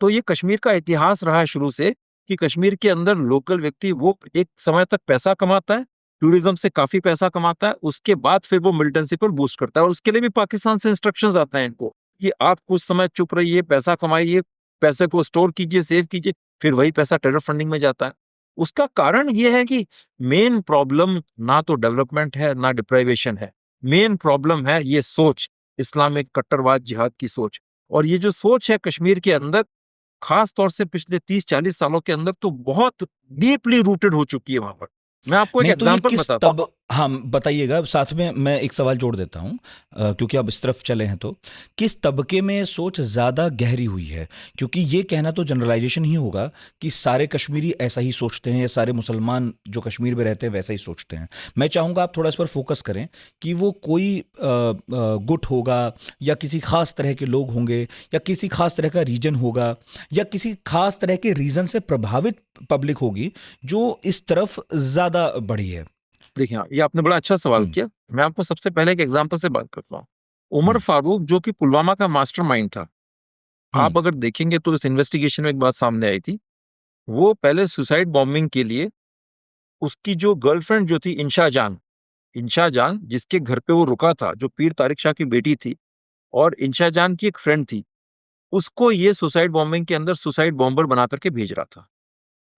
तो ये कश्मीर का इतिहास रहा है शुरू से कि कश्मीर के अंदर लोकल व्यक्ति वो एक समय तक पैसा कमाता है, टूरिज्म से काफी पैसा कमाता है, उसके बाद फिर वो मिलिटेंसी पर बूस्ट करता है। और उसके लिए भी पाकिस्तान से इंस्ट्रक्शंस आते हैं इनको कि आप कुछ समय चुप रहिए, पैसा कमाइए, पैसे को स्टोर कीजिए, सेव कीजिए, फिर वही पैसा टेरर फंडिंग में जाता है। उसका कारण ये है कि मेन प्रॉब्लम ना तो डेवलपमेंट है ना डिप्राइवेशन है, मेन प्रॉब्लम है ये सोच, इस्लामिक कट्टरवाद जिहाद की सोच। और ये जो सोच है कश्मीर के अंदर, खास तौर से पिछले 30-40 सालों के अंदर तो बहुत डीपली रूटेड हो चुकी है वहां पर। मैं आपको एक नहीं तो ये एग्जांपल किस बताता हूँ। तब हाँ बताइएगा, साथ में मैं एक सवाल जोड़ देता हूँ, क्योंकि आप इस तरफ चले हैं तो किस तबके में सोच ज़्यादा गहरी हुई है? क्योंकि ये कहना तो जनरलाइजेशन ही होगा कि सारे कश्मीरी ऐसा ही सोचते हैं या सारे मुसलमान जो कश्मीर में रहते हैं वैसा ही सोचते हैं। मैं चाहूँगा आप थोड़ा इस पर फोकस करें कि वो कोई गुट होगा या किसी खास तरह के लोग होंगे या किसी खास तरह का रीजन होगा या किसी खास तरह के रीजन से प्रभावित पब्लिक होगी जो इस तरफ ज़्यादा बढ़ी है। देखिए, हाँ, ये आपने बड़ा अच्छा सवाल हम्म, किया। मैं आपको सबसे पहले एक एग्जांपल से बात करता हूँ। उमर हम्म, फारूक, जो कि पुलवामा का मास्टरमाइंड था, हम्म, आप अगर देखेंगे तो इस इन्वेस्टिगेशन में एक बात सामने आई थी। वो पहले सुसाइड बॉम्बिंग के लिए उसकी जो गर्लफ्रेंड जो थी इंशा जान जिसके घर पे वो रुका था, जो पीर तारिक शाह की बेटी थी, और इंशा जान की एक फ्रेंड थी, उसको ये सुसाइड बॉम्बिंग के अंदर सुसाइड बॉम्बर बना करके भेज रहा था।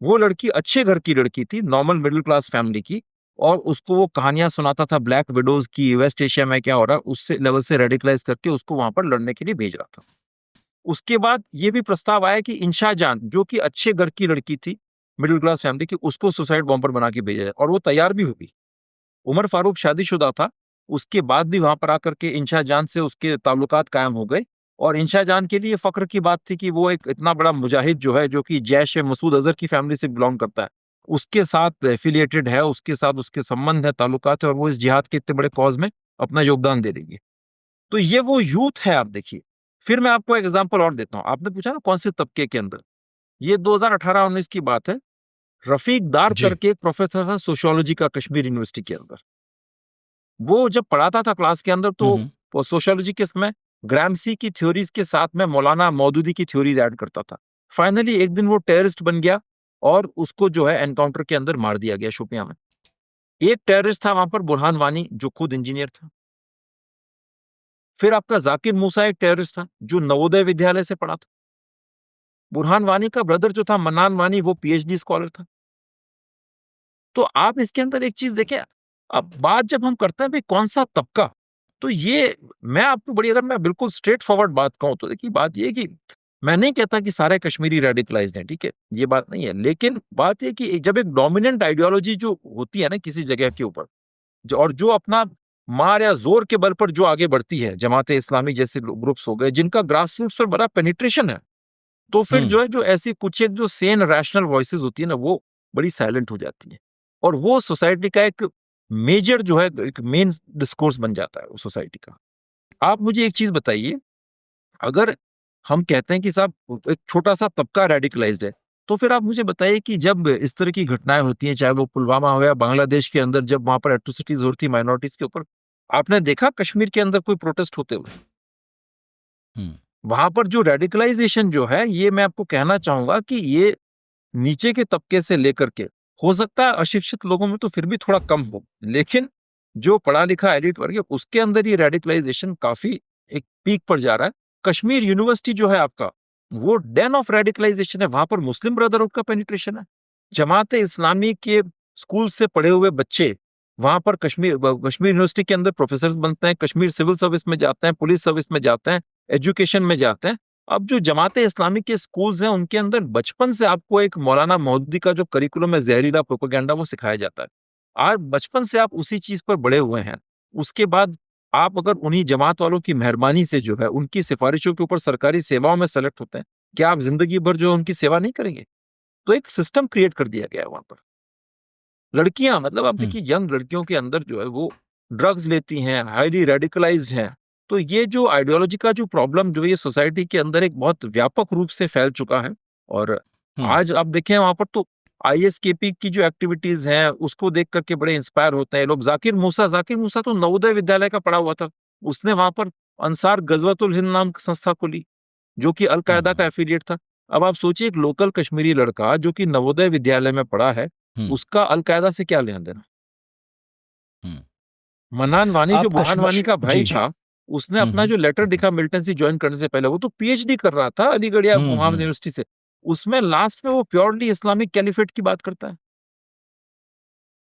वो लड़की अच्छे घर की लड़की थी, नॉर्मल मिडिल क्लास फैमिली की, और उसको वो कहानियां सुनाता था ब्लैक विडोज की, वेस्ट एशिया में क्या हो रहा है, उससे लेवल से रेडिकलाइज करके उसको वहां पर लड़ने के लिए भेज रहा था। उसके बाद ये भी प्रस्ताव आया कि इंशा जान, जो कि अच्छे घर की लड़की थी, मिडिल क्लास फैमिली की, उसको सुसाइड बॉम्बर बना के भेजा जाए, और वो तैयार भी होगी। उमर फारूक शादीशुदा था, उसके बाद भी वहां पर आकर के इंशा जान से उसके ताल्लुकात कायम हो गए। और इंशा जान के लिए फक्र की बात थी कि वो एक इतना बड़ा मुजाहिद जो है, जो कि जैश ए मसूद अजहर की फैमिली से बिलोंग करता है, उसके साथ एफिलिएटेड है, उसके साथ उसके संबंध है, ताल्लुकात है, और वो इस जिहाद के इतने बड़े कॉज में अपना योगदान दे रही है। तो ये वो यूथ है, आप देखिए। फिर मैं आपको एग्जाम्पल और देता हूँ। आपने पूछा ना कौन से तबके के अंदर, ये 2018-19 की बात है। रफीक दार जी। करके एक प्रोफेसर था सोशियोलॉजी का कश्मीर यूनिवर्सिटी के अंदर। वो जब पढ़ाता था क्लास के अंदर, हम्म, तो सोशियोलॉजी के समय ग्रामसी की थ्योरीज के साथ में मौलाना मौदूदी की थ्योरीज ऐड करता था। फाइनली एक दिन वो टेररिस्ट बन गया और उसको जो है एनकाउंटर के अंदर मार दिया गया शोपियां में। एक टेररिस्ट था वहां पर बुरहान वानी, जो खुद इंजीनियर था। फिर आपका जाकिर मूसा एक टेररिस्ट था जो नवोदय विद्यालय से पढ़ा था। बुरहान वानी का ब्रदर जो था मन्नान वानी, वो पीएचडी स्कॉलर था। तो आप इसके अंदर एक चीज देखें, अब बात जब हम करते हैं भाई कौन सा तबका, तो ये मैं आपको बड़ी, अगर मैं बिल्कुल स्ट्रेट फॉरवर्ड बात कहूं तो देखिए, बात ये है कि मैं नहीं कहता कि सारे कश्मीरी रेडिकलाइज्ड हैं, ठीक है, ये बात नहीं है। लेकिन बात ये कि जब एक डोमिनेंट आइडियोलॉजी जो होती है ना किसी जगह के ऊपर, और जो अपना मार या जोर के बल पर जो आगे बढ़ती है, जमाते इस्लामी जैसे ग्रुप्स हो गए जिनका ग्रास रूट्स पर बड़ा पेनिट्रेशन है, तो फिर हम्म, जो है, जो ऐसी कुछ एक जो सेन रैशनल वॉइसेस होती है ना, वो बड़ी साइलेंट हो जाती है, और वो सोसाइटी का एक मेजर जो है, एक मेन डिस्कोर्स बन जाता है उस सोसाइटी का। आप मुझे एक चीज बताइए, अगर हम कहते हैं कि साहब एक छोटा सा तबका रेडिकलाइज्ड है, तो फिर आप मुझे बताइए कि जब इस तरह की घटनाएं होती हैं, चाहे वो पुलवामा हो या बांग्लादेश के अंदर जब वहां पर एट्रोसिटीज होती है माइनॉरिटीज के ऊपर, आपने देखा कश्मीर के अंदर कोई प्रोटेस्ट होते हुए? हम्म, वहां पर जो रेडिकलाइजेशन जो है, ये मैं आपको कहना चाहूंगा कि ये नीचे के तबके से लेकर के, हो सकता है अशिक्षित लोगों में तो फिर भी थोड़ा कम हो, लेकिन जो पढ़ा लिखा एलिट वर्ग है उसके अंदर ये रेडिकलाइजेशन काफी एक पीक पर जा रहा है। कश्मीर यूनिवर्सिटी जो है आपका, वो डेन ऑफ रेडिकलाइजेशन है, वहां पर मुस्लिम ब्रदरहुड का पेनिट्रेशन है। जमाते इस्लामी के स्कूल से पढ़े हुए बच्चे वहां पर कश्मीर यूनिवर्सिटी के अंदर प्रोफेसर बनते हैं, कश्मीर सिविल सर्विस में जाते हैं, पुलिस सर्विस में जाते हैं, एजुकेशन में जाते हैं। अब जो जमाते इस्लामी के स्कूल्स हैं उनके अंदर बचपन से आपको एक मौलाना मौदूदी का जो करिकुलम है, जहरीला प्रोपेगेंडा, वो सिखाया जाता है। आज बचपन से आप उसी चीज पर बड़े हुए हैं। उसके बाद आप अगर उन्हीं जमात वालों की मेहरबानी से जो है उनकी सिफारिशों के ऊपर सरकारी सेवाओं में सेलेक्ट होते हैं, क्या आप जिंदगी भर जो है उनकी सेवा नहीं करेंगे? तो एक सिस्टम क्रिएट कर दिया गया है वहां पर। लड़कियां, मतलब आप देखिए यंग लड़कियों के अंदर जो है वो ड्रग्स लेती हैं, हाईली रेडिकलाइज्ड हैं। तो ये जो आइडियोलॉजी का जो प्रॉब्लम जो ये सोसाइटी के अंदर एक बहुत व्यापक रूप से फैल चुका है। और आज आप देखें वहां पर तो आईएसकेपी की जो एक्टिविटीज हैं उसको देख करके बड़े इंस्पायर होते हैं लोग। जाकिर मूसा तो नवोदय विद्यालय का पढ़ा हुआ था, उसने वहां पर अंसार गजवतुल हिंद नाम की संस्था खोली जो कि अलकायदा का एफिलिएट था। अब आप सोचिए एक लोकल कश्मीरी लड़का जो कि नवोदय विद्यालय में पढ़ा है, उसका अलकायदा से क्या लेना देना? मनान वानी जो बुरहान वानी का भाई था, उसने अपना जो लेटर लिखा मिलिटेंसी ज्वाइन करने से पहले, वो तो पीएचडी कर रहा था अलीगढ़ या वहां यूनिवर्सिटी से, उसमें लास्ट में वो प्योरली इस्लामिक कैलिफेट की बात करता है।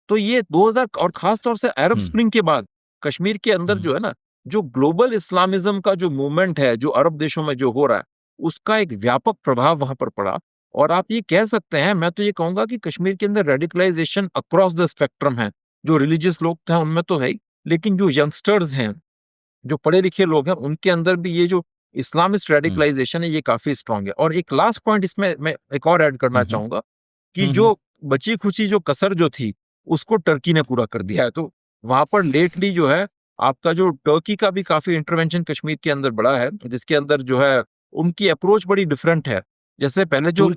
तो ये 2000 और खास तौर से अरब स्प्रिंग के बाद कश्मीर के अंदर जो है ना, जो ग्लोबल इस्लामिज्म का जो मूवमेंट है जो अरब देशों में जो हो रहा है, उसका एक व्यापक प्रभाव वहां पर पड़ा। और आप ये कह सकते हैं, मैं तो ये कहूंगा कि कश्मीर के अंदर रेडिकलाइजेशन अक्रॉस द स्पेक्ट्रम है। जो रिलीजियस लोग थे उनमें तो है ही, लेकिन जो यंगस्टर्स हैं, जो पढ़े लिखे लोग हैं, उनके अंदर भी ये जो इस्लामिस्ट रेडिकलाइजेशन है ये काफी स्ट्रांग है। और एक लास्ट पॉइंट इसमें मैं एक और ऐड करना चाहूंगा कि जो बची खुची जो कसर जो थी उसको टर्की ने पूरा कर दिया है। तो वहां पर लेटली जो है आपका जो टर्की का भी काफी इंटरवेंशन कश्मीर के अंदर बड़ा है, जिसके अंदर जो है उनकी अप्रोच बड़ी डिफरेंट है। जैसे पहले जो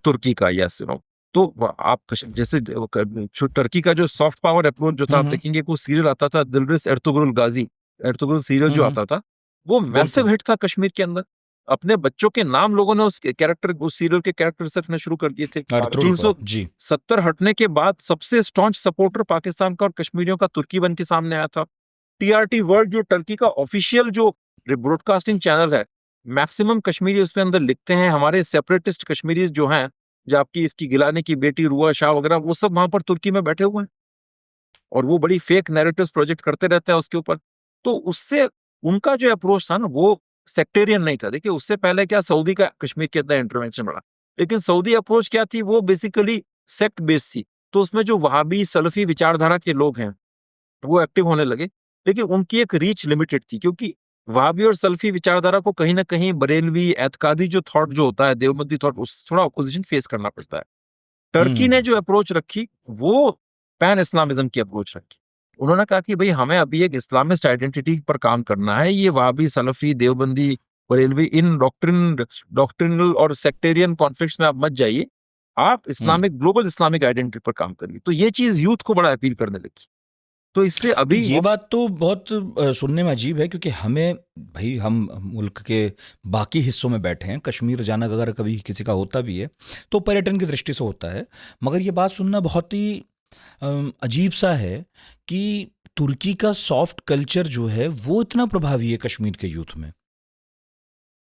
तुर्की का यस नो, तो आप जैसे टर्की का जो सॉफ्ट पावर अप्रोच जो था, आप देखेंगे कोई सीरियल आता था दिलरिस एर्तुगरुल सीरियल जो आता था, वो मैसिव हिट था कश्मीर के अंदर। अपने बच्चों के नाम लोगों ने उस सीरियल के कैरेक्टर से रखने शुरू कर दिए थे। 370 हटने के बाद सबसे स्टॉन्च सपोर्टर पाकिस्तान का और कश्मीरियों का तुर्की बन के सामने आया था। टीआरटी वर्ल्ड जो टर्की का ऑफिशियल जो ब्रॉडकास्टिंग चैनल है, मैक्सिमम कश्मीरी उसके अंदर लिखते हैं। हमारे सेपरेटिस्ट कश्मीरीज जो हैं, जो आपकी इसकी गिलानी की बेटी रुआ शाह वगैरह, वो सब वहां पर तुर्की में बैठे हुए हैं और वो बड़ी फेक नैरेटिव्स प्रोजेक्ट करते रहते हैं उसके ऊपर। तो उससे उनका जो अप्रोच था ना वो सेक्टेरियन नहीं था। देखिए उससे पहले क्या सऊदी का कश्मीर के अंदर इंटरवेंशन बढ़ा, लेकिन सऊदी अप्रोच क्या थी, वो बेसिकली सेक्ट बेस्ड थी। तो उसमें जो वहाबी सलफी विचारधारा के लोग हैं वो एक्टिव होने लगे, लेकिन उनकी एक रीच लिमिटेड थी, क्योंकि वहाबी और सल्फी विचारधारा को कहीं ना कहीं बरेलवी एतकादी जो थॉट जो होता है, देवबंदी थॉट, उससे थोड़ा अपोजिशन फेस करना पड़ता है। टर्की ने जो अप्रोच रखी वो पैन इस्लामिज्म की अप्रोच रखी। उन्होंने कहा कि भाई हमें अभी एक इस्लामिस्ट आइडेंटिटी पर काम करना है, ये वहाबी सलफी देवबंदी बरेलवी इन डॉक्ट्रिनल और सेक्टेरियन कॉन्फ्लिक्ट्स में आप मत जाइए, आप इस्लामिक ग्लोबल इस्लामिक आइडेंटिटी पर काम करिए। तो ये चीज यूथ को बड़ा अपील करने लगी। तो इसलिए अभी ये बात तो बहुत सुनने में अजीब है, क्योंकि हमें भाई हम मुल्क के बाकी हिस्सों में बैठे हैं, कश्मीर जाना अगर कभी किसी का होता भी है तो पर्यटन की दृष्टि से होता है, मगर ये बात सुनना बहुत ही अजीब सा है कि तुर्की का सॉफ्ट कल्चर जो है वो इतना प्रभावी है कश्मीर के यूथ में।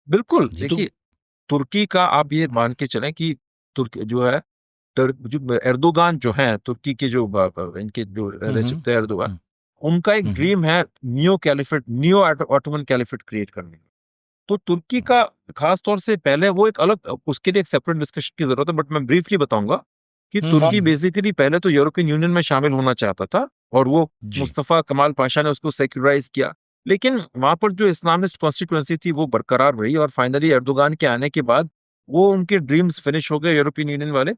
बिल्कुल, देखिए तुर्की का आप ये मान के चलें कि तुर्की जो है, जो एर्दोगान जो है तुर्की के जो इनके जो रेसिप थे एर्दोगान, उनका एक ड्रीम है न्यू ऑटोमन कैलिफेट क्रिएट करने का। तो तुर्की का खास तौर से पहले वो एक अलग, उसके लिए एक सेपरेट डिस्कशन की जरूरत है, बट मैं ब्रीफली बताऊंगा कि तुर्की बेसिकली पहले तो यूरोपियन यूनियन में शामिल होना चाहता था और वो मुस्तफा कमाल पाशा ने उसको सेक्युलराइज किया, लेकिन वहां पर जो इस्लामिस्ट कॉन्स्टिट्यूएंसी थी वो बरकरार रही और फाइनली एर्दोगान के आने के बाद वो उनके ड्रीम्स फिनिश हो गए यूरोपियन यूनियन वाले।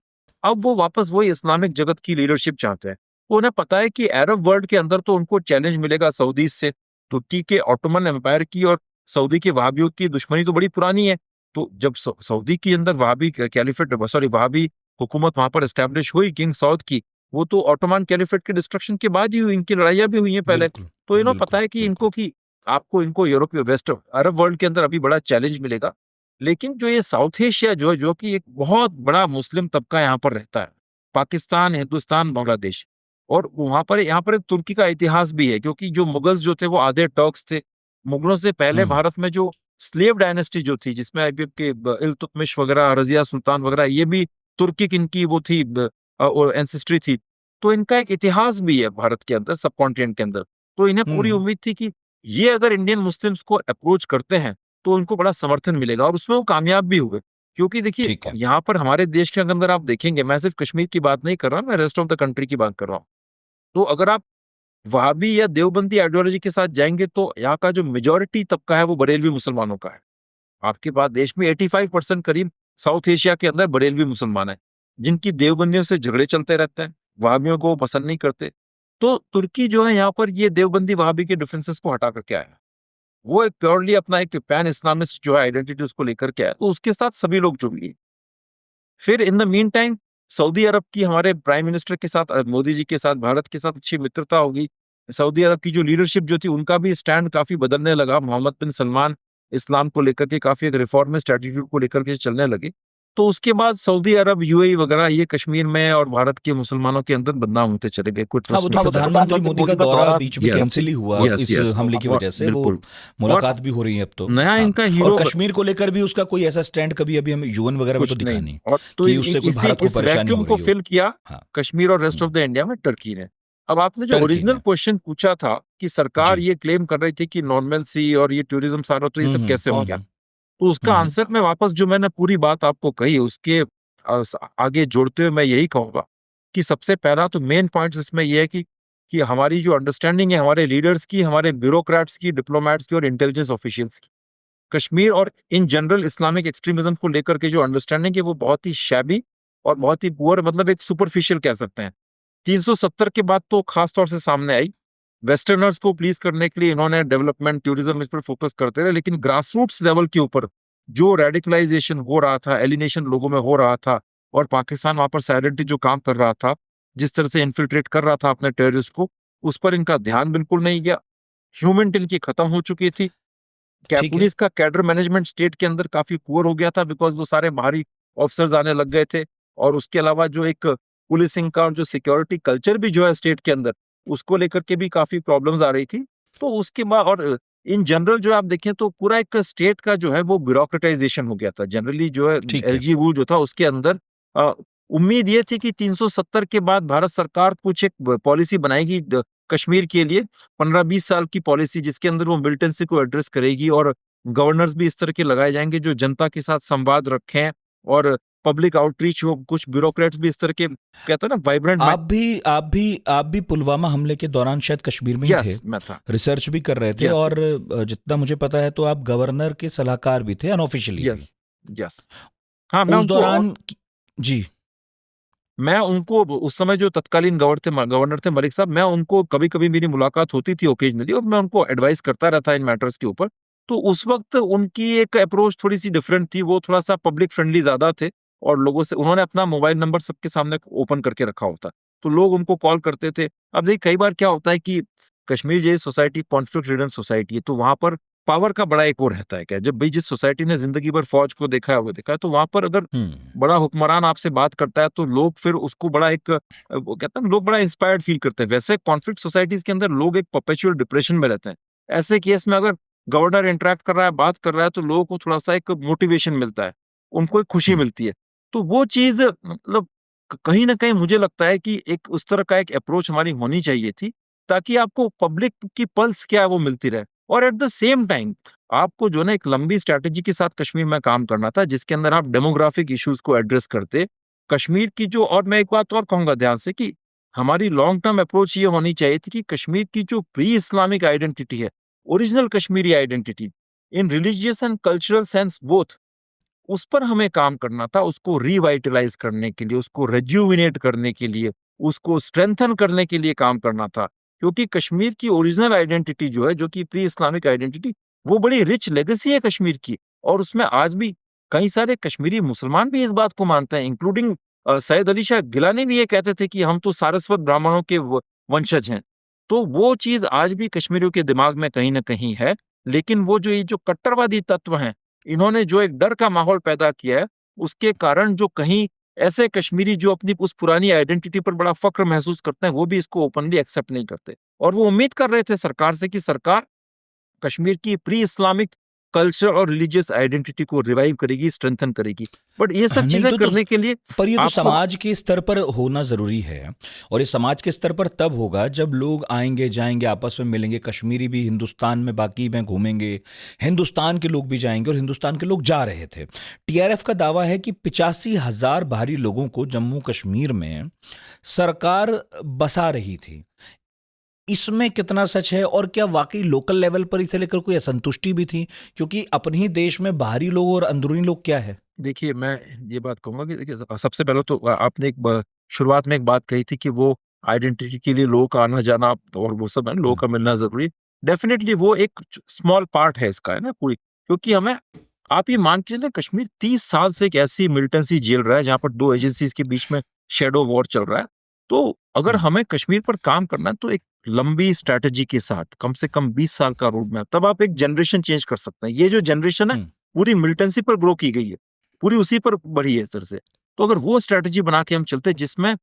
अब वो वापस वही इस्लामिक जगत की लीडरशिप चाहते हैं। उन्हें पता है कि अरब वर्ल्ड के अंदर तो उनको चैलेंज मिलेगा सऊदी से। तुर्की के ऑटोमन एम्पायर की और सऊदी के वहाबियों की दुश्मनी तो बड़ी पुरानी है। तो जब सऊदी के अंदर वहाबी कैलिफेट वहाबी हुकूमत वहां पर एस्टेब्लिश हुई किंग सऊद की, वो तो ऑटोमन कैलिफेट के डिस्ट्रक्शन के बाद ही हुई, इनकी लड़ाइयां भी हुई हैं पहले। तो इन्हें पता है कि इनको यूरोपीय वेस्ट अरब वर्ल्ड के अंदर अभी बड़ा चैलेंज मिलेगा। लेकिन जो ये साउथ एशिया जो कि एक बहुत बड़ा मुस्लिम तबका यहाँ पर रहता है, पाकिस्तान, हिंदुस्तान, बांग्लादेश, और यहाँ पर एक तुर्की का इतिहास भी है, क्योंकि जो मुगल्स जो थे वो आधे टर्क्स थे। मुगलों से पहले भारत में जो स्लेव डायनेस्टी जो थी, जिसमें ऐबक के इल्तुतमिश वगैरह, रजिया सुल्तान वगैरह, ये भी तुर्की इनकी वो थी एंसेस्ट्री थी। तो इनका एक इतिहास भी है भारत के अंदर, सब कॉन्टिनेंट के अंदर। तो इन्हें पूरी उम्मीद थी कि ये अगर इंडियन मुस्लिम्स को अप्रोच करते हैं तो उनको बड़ा समर्थन मिलेगा, और उसमें वो कामयाब भी हुए। क्योंकि देखिए ठीक है। यहाँ पर हमारे देश के अंदर आप देखेंगे, मैं सिर्फ कश्मीर की बात नहीं कर रहा, मैं रेस्ट ऑफ द कंट्री की बात कर रहा हूँ। तो अगर आप वहाबी या देवबंदी आइडियोलॉजी के साथ जाएंगे तो यहाँ का जो मेजॉरिटी तबका है वो बरेलवी मुसलमानों का है। आपके पास देश में 85% करीब साउथ एशिया के अंदर बरेलवी मुसलमान है, जिनकी देवबंदियों से झगड़े चलते रहते हैं, वहाबियों को वो पसंद नहीं करते। तो तुर्की जो है यहाँ पर ये देवबंदी वहाबी के डिफरेंसेस को हटा करके आया। वो एक प्योरली अपना एक पैन इस्लामिस्ट जो है आइडेंटिटी उसको लेकर के आया, तो उसके साथ सभी लोग जुड़ लिए। फिर in the meantime Saudi Arab की हमारे प्राइम मिनिस्टर के साथ, मोदी जी के साथ भारत के साथ अच्छी मित्रता होगी। सऊदी अरब की जो लीडरशिप जो थी उनका भी स्टैंड काफी बदलने लगा। मोहम्मद बिन सलमान इस्लाम को लेकर के काफी एक रिफॉर्मिस्ट एटीट्यूड को लेकर के चलने लगे। तो उसके बाद सऊदी अरब, यूएई वगैरह ये कश्मीर में और भारत के मुसलमानों के अंदर बदनाम होते चले गए। कुछ हाँ, वो तो प्रधानमंत्री मोदी का दौरा बीच में कैंसिल ही हुआ इस हमले की वजह से। वो मुलाकात भी हो रही है अब तो। नया इनका हीरो, और कश्मीर को लेकर भी उसका कोई ऐसा स्टैंड कभी अभी हमें यूएन वगैरह में तो दिखा नहीं, और तो कि उससे कोई भारत को परेशानी हो रही को फिल किया कश्मीर और rest hmm. Of the India में टर्की ने। अब आपने जो टर्की ओरिजिनल ने। क्वेश्चन पूछा था कि सरकार जी। ये क्लेम कर रही थी कि नॉर्मलसी और ये टूरिज्म सारा, तो ये सब कैसे हो गया, हम्म। तो उसका आंसर में वापस जो मैंने पूरी बात आपको कही उसके आगे जोड़ते हुए मैं यही कहूंगा कि सबसे पहला तो मेन पॉइंट इसमें यह है कि हमारी जो अंडरस्टैंडिंग है हमारे लीडर्स की, हमारे ब्यूरोक्रेट्स की, डिप्लोमेट्स की और इंटेलिजेंस ऑफिशियल्स की, कश्मीर और इन जनरल इस्लामिक एक्सट्रीमिज्म को लेकर के जो अंडरस्टैंडिंग है वो बहुत ही शैबी और बहुत ही पुअर, मतलब एक सुपरफिशियल कह सकते हैं। 370 के बाद तो खास तौर से सामने आई। वेस्टर्नर्स को प्लीज करने के लिए इन्होंने डेवलपमेंट, टूरिज्म इस पर फोकस करते रहे, लेकिन ग्रासरूट्स लेवल के ऊपर जो रेडिकलाइजेशन हो रहा था, एलिनेशन लोगों में हो रहा था, और पाकिस्तान वहां पर साइलेंटली जो काम कर रहा था, जिस तरह से इन्फिल्ट्रेट कर रहा था अपने टेररिस्ट को, उस पर इनका ध्यान बिल्कुल नहीं गया। ह्यूमनिटी इनकी खत्म हो चुकी थी। पुलिस का कैडर मैनेजमेंट स्टेट के अंदर काफी पुअर हो गया था, बिकॉज वो सारे बाहरी ऑफिसर्स आने लग गए थे। और उसके अलावा जो एक पुलिसिंग का और जो सिक्योरिटी कल्चर भी जो है स्टेट के अंदर, उसको लेकर के भी काफी प्रॉब्लम्स आ रही थी। तो उसके बाद और इन जनरल जो आप देखें तो पूरा एक स्टेट का जो है वो ब्यूरोक्रेटाइजेशन हो गया था। जनरली जो है एलजी रूल जो था उसके अंदर उम्मीद ये थी कि 370 के बाद भारत सरकार कुछ एक पॉलिसी बनाएगी कश्मीर के लिए, 15-20 साल की पॉलिसी, जिसके अंदर वो मिलिटेंसी को एड्रेस करेगी और गवर्नर्स भी इस तरह के लगाए जाएंगे जो जनता के साथ संवाद रखें और पब्लिक आउटरीच हो। कुछ ब्यूरोक्रेट्स भी इस तरह के, कहते हैं ना, वाइब्रेंट। आप भी पुलवामा हमले के दौरान शायद कश्मीर में ही थे, मैं था, रिसर्च भी कर रहे थे, और जितना मुझे पता है तो आप गवर्नर के सलाहकार भी थे अनऑफिशियली। हाँ, उस दौरान जी, मैं उनको उस समय जो तत्कालीन गवर्नर थे मलिक साहब, मैं उनको कभी कभी मेरी मुलाकात होती थी ओकेजनली, और मैं उनको एडवाइस करता रहता इन मैटर्स के ऊपर। तो उस वक्त उनकी एक अप्रोच थोड़ी सी डिफरेंट थी। वो थोड़ा सा पब्लिक फ्रेंडली ज्यादा थे, और लोगों से उन्होंने अपना मोबाइल नंबर सबके सामने ओपन करके रखा होता, तो लोग उनको कॉल करते थे। अब देखिए कई बार क्या होता है कि कश्मीर जैसी सोसाइटी कॉन्फ्लिक्ट रिडन सोसाइटी है, तो वहां पर पावर का बड़ा एक वो रहता है क्या, जब भाई जिस सोसाइटी ने जिंदगी भर फौज को देखा है, वो देखा है, तो वहां पर अगर बड़ा हुक्मरान आपसे बात करता है तो लोग फिर उसको बड़ा एक, वो कहते हैं, लोग बड़ा इंस्पायर्ड फील करते हैं। वैसे कॉन्फ्लिक्ट सोसाइटीज के अंदर लोग एक परपेचुअल डिप्रेशन में रहते हैं। ऐसे केस में अगर गवर्नर इंटरेक्ट कर रहा है, बात कर रहा है, तो लोगों को थोड़ा सा एक मोटिवेशन मिलता है, उनको एक खुशी मिलती है। तो वो चीज मतलब कहीं ना कहीं मुझे लगता है कि एक उस तरह का एक अप्रोच हमारी होनी चाहिए थी, ताकि आपको पब्लिक की पल्स क्या है वो मिलती रहे, और एट द सेम टाइम आपको जो ना एक लंबी स्ट्रैटेजी के साथ कश्मीर में काम करना था, जिसके अंदर आप डेमोग्राफिक इश्यूज को एड्रेस करते कश्मीर की जो। और मैं एक बात और कहूंगा ध्यान से कि हमारी लॉन्ग टर्म अप्रोच ये होनी चाहिए थी कि कश्मीर की जो प्री इस्लामिक आइडेंटिटी है, original Kashmiri identity in religious and cultural sense both, उस पर हमें काम करना था, उसको रिवाइटलाइज करने के लिए, उसको रेज्यूविनेट करने के लिए, उसको स्ट्रेंथन करने के लिए काम करना था। क्योंकि कश्मीर की ओरिजिनल आइडेंटिटी जो है, जो कि प्री इस्लामिक आइडेंटिटी, वो बड़ी रिच लेगेसी है कश्मीर की, और उसमें आज भी कई सारे कश्मीरी मुसलमान भी इस बात को मानते हैं, इंक्लूडिंग सैयद अली शाह गिलानी भी ये कहते थे कि हम तो सारस्वत ब्राह्मणों के वंशज हैं। तो वो चीज आज भी कश्मीरियों के दिमाग में कहीं ना कहीं है। लेकिन वो जो ये जो कट्टरवादी तत्व हैं, इन्होंने जो एक डर का माहौल पैदा किया है, उसके कारण जो कहीं ऐसे कश्मीरी जो अपनी उस पुरानी आइडेंटिटी पर बड़ा फक्र महसूस करते हैं, वो भी इसको ओपनली एक्सेप्ट नहीं करते। और वो उम्मीद कर रहे थे सरकार से कि सरकार कश्मीर की प्री इस्लामिक कल्चर और रिलीजियस आइडेंटिटी को रिवाइव करेगी, स्ट्रेंथन करेगी। बट ये सब नहीं चीजें तो करने के लिए पर ये तो आपको समाज के स्तर पर होना जरूरी है, और ये समाज के स्तर पर तब होगा जब लोग आएंगे जाएंगे, आपस में मिलेंगे, कश्मीरी भी हिंदुस्तान में बाकी में घूमेंगे, हिंदुस्तान के लोग भी जाएंगे, और हिंदुस्तान के लोग जा रहे थे। टीआरएफ का दावा है कि 85,000 बाहरी लोगों को जम्मू कश्मीर में सरकार बसा रही थी। इसमें कितना सच है, और क्या वाकई लोकल लेवल पर इसे लेकर कोई असंतुष्टि भी थी? क्योंकि अपने ही देश में बाहरी लोग और अंदरूनी लोग क्या है? देखिए, मैं ये बात कहूँगा कि देखिए सबसे पहले तो आपने शुरुआत में एक बात कही थी कि वो आइडेंटिटी के लिए लोगों का आना-जाना और वो सब है ना, लोगों का मिलना ज़रूरी। डेफ़िनेटली वो एक स्मॉल पार्ट है इसका, है ना, पूरी, क्योंकि हमें आप ये मान के चलिए कश्मीर 30 साल से एक ऐसी मिलिटेंसी झेल रहा है जहाँ पर 2 एजेंसीज़ के बीच में शैडो वॉर चल रहा है। तो अगर हमें कश्मीर पर काम करना है तो एक लंबी स्ट्रैटेजी के साथ कम से कम 20 साल का रोड मैप, तब आप एक जनरेशन चेंज कर सकते हैं। ये जो जनरेशन है पूरी मिलिटेंसी पर ग्रो की गई है, पूरी उसी पर बढ़ी है इस तरह से। तो अगर वो स्ट्रैटेजी बना के हम चलते जिसमें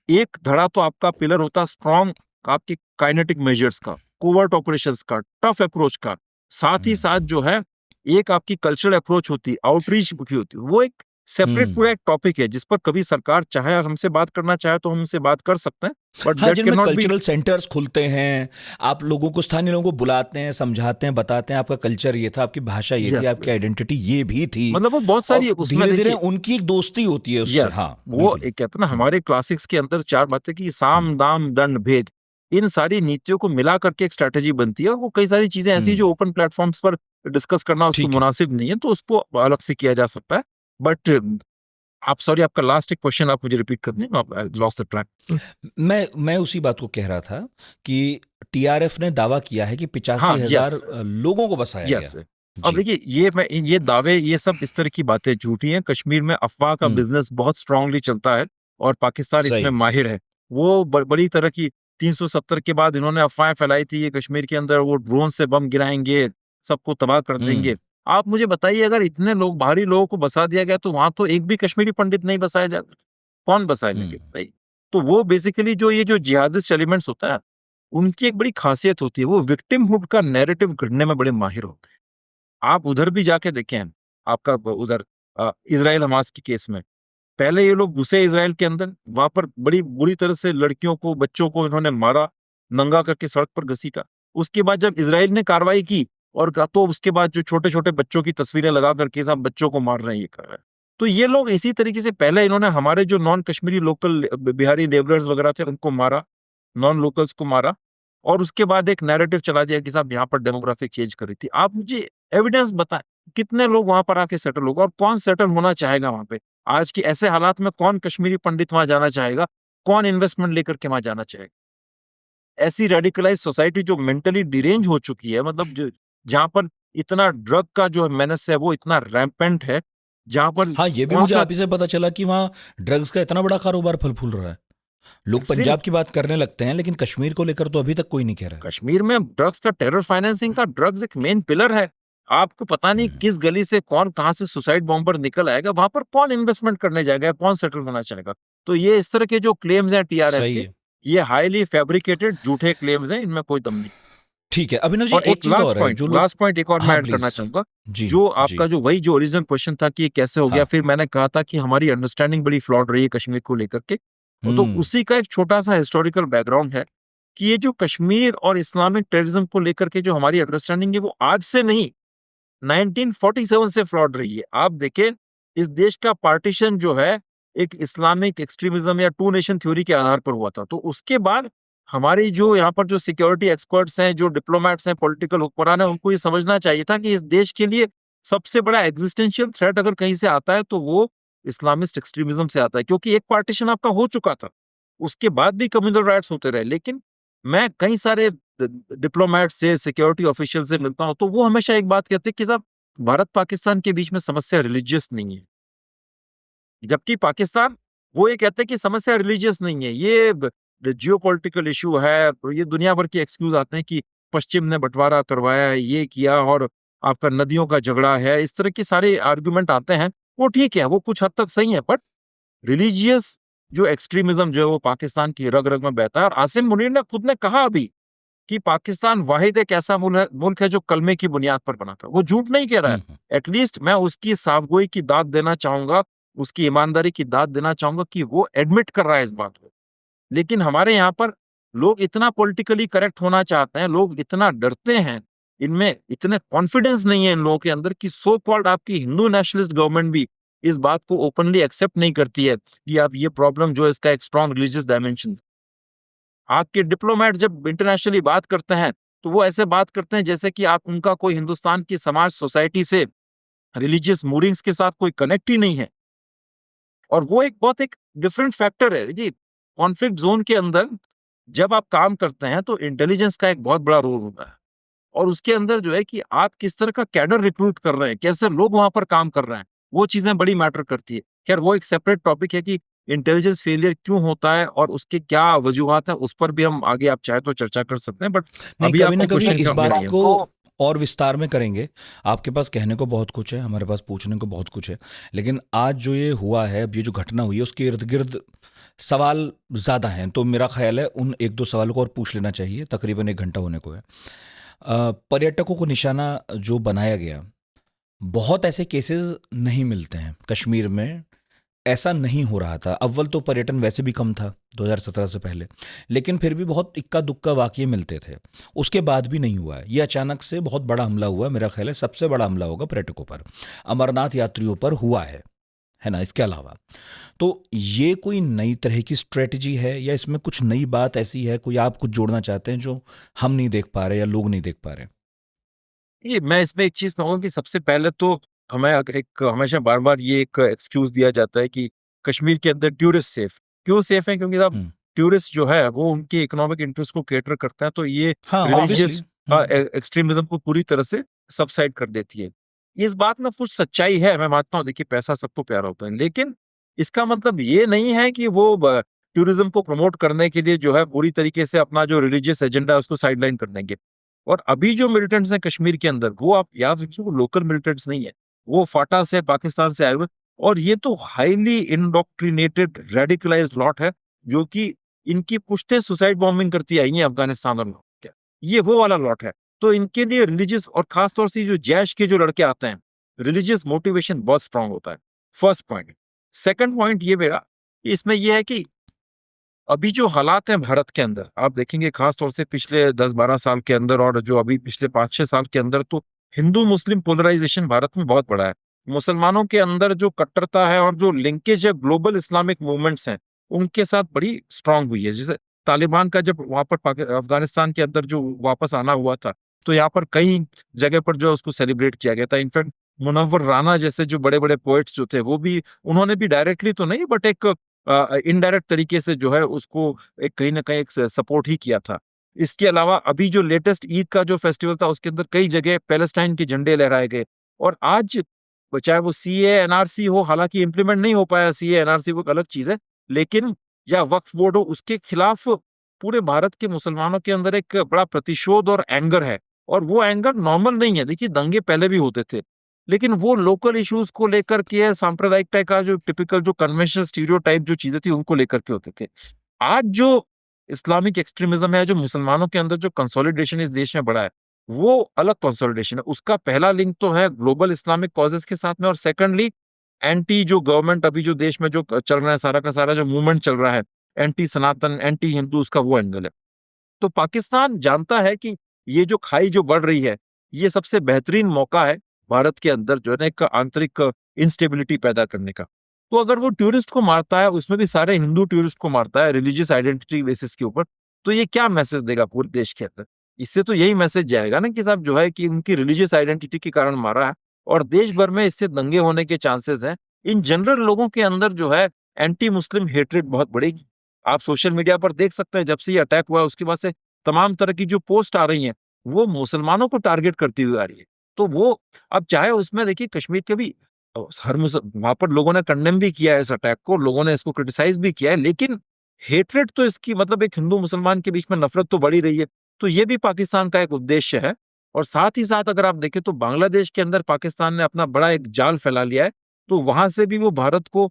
एक धड़ा तो आपका पिलर होता स्ट्रॉन्ग आपके काइनेटिक मेजर्स का, कोवर्ट ऑपरेशंस का, टफ अप्रोच का, साथ ही साथ जो है एक आपकी कल्चरल अप्रोच होती, आउटरीच की होती, वो एक सेपरेट पूरा एक टॉपिक है जिस पर कभी सरकार चाहे हमसे बात करना चाहे तो हम उनसे बात कर सकते हैं, बट हाँ, दैट जिनमें can not be. Cultural centres खुलते हैं, आप लोगों को, स्थानीय लोगों को बुलाते हैं, समझाते हैं, बताते हैं आपका कल्चर ये था, आपकी भाषा ये थी, यस आपकी यस आइडेंटिटी ये भी थी, मतलब वो बहुत सारी और उसमें धीरे धीरे देखिए उनकी एक दोस्ती होती है उससे। यस हाँ, वो बिल्कुल। एक कहते हैं ना हमारे क्लासिक्स के अंदर 4 बातें कि साम दाम दंड भेद, इन सारी नीतियों को मिला करके एक स्ट्रैटेजी बनती है, और वो कई सारी चीजें ऐसी जो ओपन प्लेटफॉर्म्स पर डिस्कस करना उसको ठीक है। मुनासिब नहीं है, तो उसको अलग से किया जा सकता है। बट आप सॉरी आपका लास्ट एक क्वेश्चन आप मुझे रिपीट कर दें, आई लॉस्ट द ट्रैक। मैं उसी बात को कह रहा था कि टीआरएफ ने दावा किया है कि हाँ 85,000 यस लोगों को बसाया यस गया। अब जी। देखिए ये दावे ये सब इस तरह की बातें झूठी हैं। कश्मीर में अफवाह का बिजनेस बहुत स्ट्रांगली चलता है और पाकिस्तान इसमें सही। माहिर है। वो बड़ी तरह की 370 के बाद इन्होंने अफवाहें फैलाई थी, ये कश्मीर के अंदर वो ड्रोन से बम गिराएंगे, सबको तबाह कर देंगे। आप मुझे बताइए अगर इतने लोग बाहरी लोगों को बसा दिया गया तो वहां तो एक भी कश्मीरी पंडित नहीं बसाया जाएगा, कौन बसाए जाएंगे बताइए। तो वो बेसिकली जो ये जो जिहादिस्ट एलिमेंट्स होता है उनकी एक बड़ी खासियत होती है, वो विक्टिमहुड का नैरेटिव गढ़ने में बड़े माहिर होते हैं। आप उधर भी जाके देखें, आपका उधर इजराइल हमास के केस में पहले ये लोग घुसे इजराइल के अंदर, वहां पर बड़ी बुरी तरह से लड़कियों को बच्चों को इन्होंने मारा, नंगा करके सड़क पर घसीटा। उसके बाद जब इजराइल ने कार्रवाई की और तो उसके बाद जो छोटे छोटे बच्चों की तस्वीरें लगा करके सब बच्चों को मार रहे हैं, ये कर रहे हैं। तो ये लोग इसी तरीके से पहले इन्होंने हमारे जो non Kashmiri local Bihari labourers वगैरह थे उनको मारा, नॉन लोकल्स को मारा, और उसके बाद एक नैरेटिव चला दिया कि साहब यहाँ पर डेमोग्राफिक चेंज कर रही थी। आप मुझे एविडेंस बताएं कितने लोग वहां पर आके सेटल होगा और कौन सेटल होना चाहेगा वहां पे। आज की ऐसे हालात में कौन कश्मीरी पंडित वहां जाना चाहेगा, कौन इन्वेस्टमेंट लेकर के वहां जाना चाहेगा। ऐसी रेडिकलाइज सोसाइटी जो मेंटली डिरेंज हो चुकी है, मतलब जहां पर इतना ड्रग का जो मेनेस है वो इतना रैम्पेंट है, जहां पर हाँ, ये भी मुझे आप ही से पता चला कि वहाँ ड्रग्स का इतना बड़ा कारोबार फल फूल रहा है। लोग पंजाब की बात करने लगते हैं, लेकिन कश्मीर को लेकर तो अभी तक कोई नहीं कह रहा है। कश्मीर में ड्रग्स का, टेरर फाइनेंसिंग का, ड्रग्स एक मेन पिलर है। आपको पता नहीं किस गली से कौन कहां से सुसाइड बॉम्बर निकल आएगा, वहां पर कौन इन्वेस्टमेंट करने जाएगा, कौन सेटल होना चाहेगा। तो ये इस तरह के जो क्लेम्स हैं टीआरएफ के, ये हाईली फैब्रिकेटेड झूठे क्लेम्स हैं, इनमें कोई दम नहीं। ठीक है अभिनव जी, और एक चीज और है जो लास्ट पॉइंट एक और मैं हाँ, ऐड करना प्लीज। चाहूंगा। जी, जो आपका जी। जो वही जो ओरिजिनल क्वेश्चन था कि ये कैसे हो गया, हाँ। फिर मैंने कहा था कि हमारी अंडरस्टैंडिंग बड़ी फ्लॉड रही है कश्मीर को लेकर के। तो उसी का एक छोटा सा हिस्टोरिकल बैकग्राउंड है कि ये जो कश्मीर और इस्लामिक टेररिज्म को लेकर के जो हमारी अंडरस्टैंडिंग है वो आज से नहीं 1947 से फ्लॉड रही है। आप देखें इस देश का पार्टीशन जो है एक इस्लामिक एक्सट्रीमिज्म या टू नेशन थ्योरी के आधार पर हुआ था। तो उसके बाद हमारी जो यहाँ पर जो सिक्योरिटी एक्सपर्ट्स हैं, जो डिप्लोमेट्स हैं, पॉलिटिकल हुक्मरान हैं, उनको ये समझना चाहिए था कि इस देश के लिए सबसे बड़ा एग्जिस्टेंशियल थ्रेट अगर कहीं से आता है तो वो इस्लामिस्ट एक्सट्रीमिज्म से आता है, क्योंकि एक पार्टीशन आपका हो चुका था, उसके बाद भी कम्युनल राइट्स होते रहे। लेकिन मैं कई सारे डिप्लोमेट से, सिक्योरिटी ऑफिशियल से मिलता हूं तो वो हमेशा एक बात कहते हैं कि साहब भारत पाकिस्तान के बीच में समस्या रिलीजियस नहीं है, जबकि पाकिस्तान वो ये कहते हैं कि समस्या रिलीजियस नहीं है, ये जियोपॉलिटिकल इशू है। ये दुनिया भर के एक्सक्यूज आते हैं कि पश्चिम ने बंटवारा करवाया, ये किया, और आपका नदियों का झगड़ा है, इस तरह के सारे आर्गुमेंट आते हैं। वो ठीक है, वो कुछ हद तक सही है, बट रिलीजियस जो एक्सट्रीमिज्म जो है वो पाकिस्तान की रग रग में बहता है। और आसिम मुनीर ने खुद ने कहा अभी कि पाकिस्तान वाहिद एक ऐसा मुल्क है जो कलमे की बुनियाद पर बना था। वो झूठ नहीं कह रहा है। एटलीस्ट मैं उसकी साफगोई की दाद देना चाहूंगा, उसकी ईमानदारी की दाद देना चाहूंगा कि वो एडमिट कर रहा है इस बात को। लेकिन हमारे यहाँ पर लोग इतना पॉलिटिकली करेक्ट होना चाहते हैं, लोग इतना डरते हैं, इनमें इतने कॉन्फिडेंस नहीं है इन लोगों के अंदर कि सो कॉल्ड आपकी हिंदू नेशनलिस्ट गवर्नमेंट भी इस बात को ओपनली एक्सेप्ट नहीं करती है कि आप ये प्रॉब्लम जो है इसका एक स्ट्रॉन्ग रिलीजियस डायमेंशन। आपके डिप्लोमेट जब इंटरनेशनली बात करते हैं तो वो ऐसे बात करते हैं जैसे कि आप उनका कोई हिंदुस्तान की समाज सोसाइटी से रिलीजियस मूविंग्स के साथ कोई कनेक्ट ही नहीं है। और वो एक डिफरेंट फैक्टर है। देखिए, कॉन्फ्लिक्ट जोन के अंदर जब आप काम करते हैं तो इंटेलिजेंस का एक बहुत बड़ा रोल होता है, और उसके अंदर जो है कि आप किस तरह का कैडर रिक्रूट कर रहे हैं, कैसे लोग वहां पर काम कर रहे हैं, वो चीजें बड़ी मैटर करती है। खैर, वो एक सेपरेट टॉपिक है कि इंटेलिजेंस फेलियर क्यों होता है और उसके क्या वजूहात है, उस पर भी हम आगे आप चाहे तो चर्चा कर सकते हैं। बट नहीं, अभी कभी ना आपका कभी क्वेश्चन इस क्या बात मेरे को और विस्तार में करेंगे। आपके पास कहने को बहुत कुछ है, हमारे पास पूछने को बहुत कुछ है, लेकिन आज जो ये हुआ है, अब ये जो घटना हुई है, उसके इर्द गिर्द सवाल ज़्यादा हैं, तो मेरा ख्याल है उन एक दो सवालों को और पूछ लेना चाहिए। तकरीबन 1 घंटा होने को है। पर्यटकों को निशाना जो बनाया गया, बहुत ऐसे केसेस नहीं मिलते हैं कश्मीर में। ऐसा नहीं हो रहा था। अव्वल तो पर्यटन वैसे भी कम था 2017 से पहले, लेकिन फिर भी बहुत इक्का दुक्का वाकये मिलते थे। उसके बाद भी नहीं हुआ है। ये अचानक से बहुत बड़ा हमला हुआ है। मेरा ख्याल है सबसे बड़ा हमला होगा पर्यटकों पर, अमरनाथ यात्रियों पर हुआ है ना। इसके अलावा तो ये कोई नई तरह की स्ट्रेटजी है या इसमें कुछ नई बात ऐसी है, कोई आप कुछ जोड़ना चाहते हैं जो हम नहीं देख पा रहे या लोग नहीं देख पा रहे? ये मैं इसमें एक चीज कहूँगा कि सबसे पहले तो हमें एक हमेशा बार बार ये एक एक्सक्यूज दिया जाता है कि कश्मीर के अंदर टूरिस्ट सेफ क्यों सेफ है, क्योंकि साहब हम्म, टूरिस्ट जो है वो उनके इकोनॉमिक इंटरेस्ट को केटर करता है, तो ये हाँ, रिलीजियस ऑब्वियसली। एक्सट्रीमिज्म को पूरी तरह से सबसाइड कर देती है। इस बात में कुछ सच्चाई है, मैं मानता हूँ। देखिए, पैसा सबको प्यारा होता है, लेकिन इसका मतलब ये नहीं है कि वो टूरिज्म को प्रमोट करने के लिए जो है पूरी तरीके से अपना जो रिलीजियस एजेंडा है उसको साइडलाइन कर देंगे। और अभी जो मिलिटेंट्स हैं कश्मीर के अंदर, वो आप याद रखिए, वो लोकल मिलिटेंट्स नहीं है, वो फाटा से पाकिस्तान से आए हुए, और ये तो हाईली इंडोक्ट्रिनेटेड रेडिकलाइज्ड लॉट है जो कि इनकी पुश्तें सुसाइड बॉम्बिंग करती आई हैं अफगानिस्तान और क्या, ये वो वाला लॉट है। तो इनके लिए रिलीजियस, और खासतौर से जो जैश के जो लड़के आते हैं, रिलीजियस मोटिवेशन बहुत स्ट्रांग होता है। First point. सेकंड पॉइंट ये मेरा, इसमें ये है कि अभी जो हालात हैं भारत के अंदर, आप देखेंगे खास तौर से पिछले 10-12 साल के अंदर और जो अभी पिछले 5-6 साल के अंदर, तो हिंदू मुस्लिम पोलराइजेशन भारत में बहुत बड़ा है। मुसलमानों के अंदर जो कट्टरता है और जो लिंकेज है ग्लोबल इस्लामिक मूवमेंट्स हैं, उनके साथ बड़ी स्ट्रांग हुई है। जैसे तालिबान का जब वहां पर अफगानिस्तान के अंदर जो वापस आना हुआ था, तो यहाँ पर कई जगह पर जो है उसको सेलिब्रेट किया गया था। इनफैक्ट मुनव्वर राना जैसे जो बड़े बड़े पोएट्स जो थे, वो भी, उन्होंने भी डायरेक्टली तो नहीं बट एक इनडायरेक्ट तरीके से जो है उसको एक कहीं ना कहीं एक सपोर्ट ही किया था। इसके अलावा अभी जो लेटेस्ट ईद का जो फेस्टिवल था, उसके अंदर कई जगह पैलेस्टाइन के झंडे लहराए गए। और आज चाहे वो सीए एनआरसी हो, हालांकि इंप्लीमेंट नहीं हो पाया सीए एनआरसी, वो एक अलग चीज है, लेकिन या वक्फ बोर्ड हो, उसके खिलाफ पूरे भारत के मुसलमानों के अंदर एक बड़ा प्रतिशोध और एंगर है। और वो एंगर नॉर्मल नहीं है। देखिए, दंगे पहले भी होते थे, लेकिन वो लोकल इश्यूज को लेकर के, सांप्रदायिक टाइप का जो टिपिकल जो कन्वेंशनल स्टीरियोटाइप जो चीजें थी, उनको लेकर के होते थे। आज जो इस्लामिक एक्सट्रीमिज्म है, जो मुसलमानों के अंदर जो कंसोलिडेशन इस देश में बढ़ा है, वो अलग कंसोलिडेशन है। उसका पहला लिंक तो है ग्लोबल इस्लामिक कॉजेस के साथ में, और सेकंडली एंटी जो गवर्नमेंट अभी जो देश में जो चल रहा है, सारा का सारा जो मूवमेंट चल रहा है, एंटी सनातन, एंटी हिंदू, उसका वो एंगल है। तो पाकिस्तान जानता है कि ये जो खाई जो बढ़ रही है, ये सबसे बेहतरीन मौका है भारत के अंदर जो है ना एक आंतरिक इंस्टेबिलिटी पैदा करने का। तो अगर वो टूरिस्ट को मारता है, उसमें भी सारे हिंदू टूरिस्ट को मारता है रिलीजियस आइडेंटिटी बेसिस के ऊपर, तो ये क्या मैसेज देगा पूरे देश के अंदर? इससे तो यही मैसेज जाएगा ना कि साहब जो है कि उनकी रिलीजियस आइडेंटिटी के कारण मारा है, और देश भर में इससे दंगे होने के चांसेस हैं। इन जनरल लोगों के अंदर जो है एंटी मुस्लिम हेट्रेड बहुत बढ़ेगी। आप सोशल मीडिया पर देख सकते हैं, जब से ये अटैक हुआ है उसके बाद से तमाम तरह की जो पोस्ट आ रही हैं, वो मुसलमानों को टारगेट करती हुई आ रही है। तो वो, अब चाहे उसमें देखिए कश्मीर के भी हर वहां पर लोगों ने कंडेम भी किया है इस अटैक को, लोगों ने इसको क्रिटिसाइज भी किया है, लेकिन हेट्रेड तो इसकी, मतलब एक हिंदू मुसलमान के बीच में नफरत तो बढ़ी रही है। तो ये भी पाकिस्तान का एक उद्देश्य है। और साथ ही साथ अगर आप देखें तो बांग्लादेश के अंदर पाकिस्तान ने अपना बड़ा एक जाल फैला लिया है, तो वहां से भी वो भारत को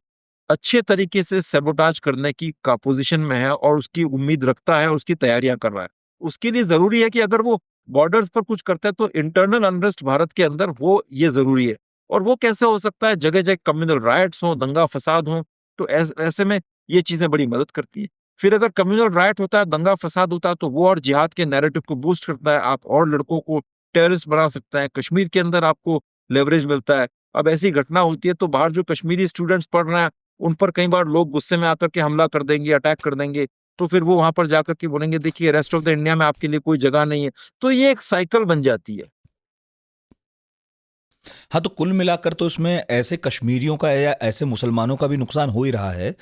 अच्छे तरीके से सैबोटाज करने की का पोजीशन में है, और उसकी उम्मीद रखता है, उसकी तैयारियां कर रहा है। उसके लिए जरूरी है कि अगर वो बॉर्डर्स पर कुछ करता है तो इंटरनल अनरेस्ट भारत के अंदर वो ये जरूरी है। और वो कैसे हो सकता है? जगह जगह कम्युनल राइट्स हो, दंगा फसाद हो, तो ऐसे में ये चीजें बड़ी मदद करती है। फिर अगर कम्युनल राइट होता है, दंगा फसाद होता है, तो वो और जिहाद के नैरेटिव को बूस्ट करता है। आप और लड़कों को टेररिस्ट बना सकते हैं। कश्मीर के अंदर आपको लेवरेज मिलता है। अब ऐसी घटना होती है तो बाहर जो कश्मीरी स्टूडेंट्स पढ़ रहे हैं उन पर कई बार लोग गुस्से में आकर के हमला कर देंगे, अटैक कर देंगे, तो फिर वो वहां पर जाकर के बोलेंगे देखिए रेस्ट ऑफ द इंडिया में आपके लिए कोई जगह नहीं है। तो ये एक साइकिल बन जाती है। हाँ, तो कुल मिलाकर तो इसमें ऐसे कश्मीरियों का या ऐसे मुसलमानों का भी नुकसान हो ही रहा है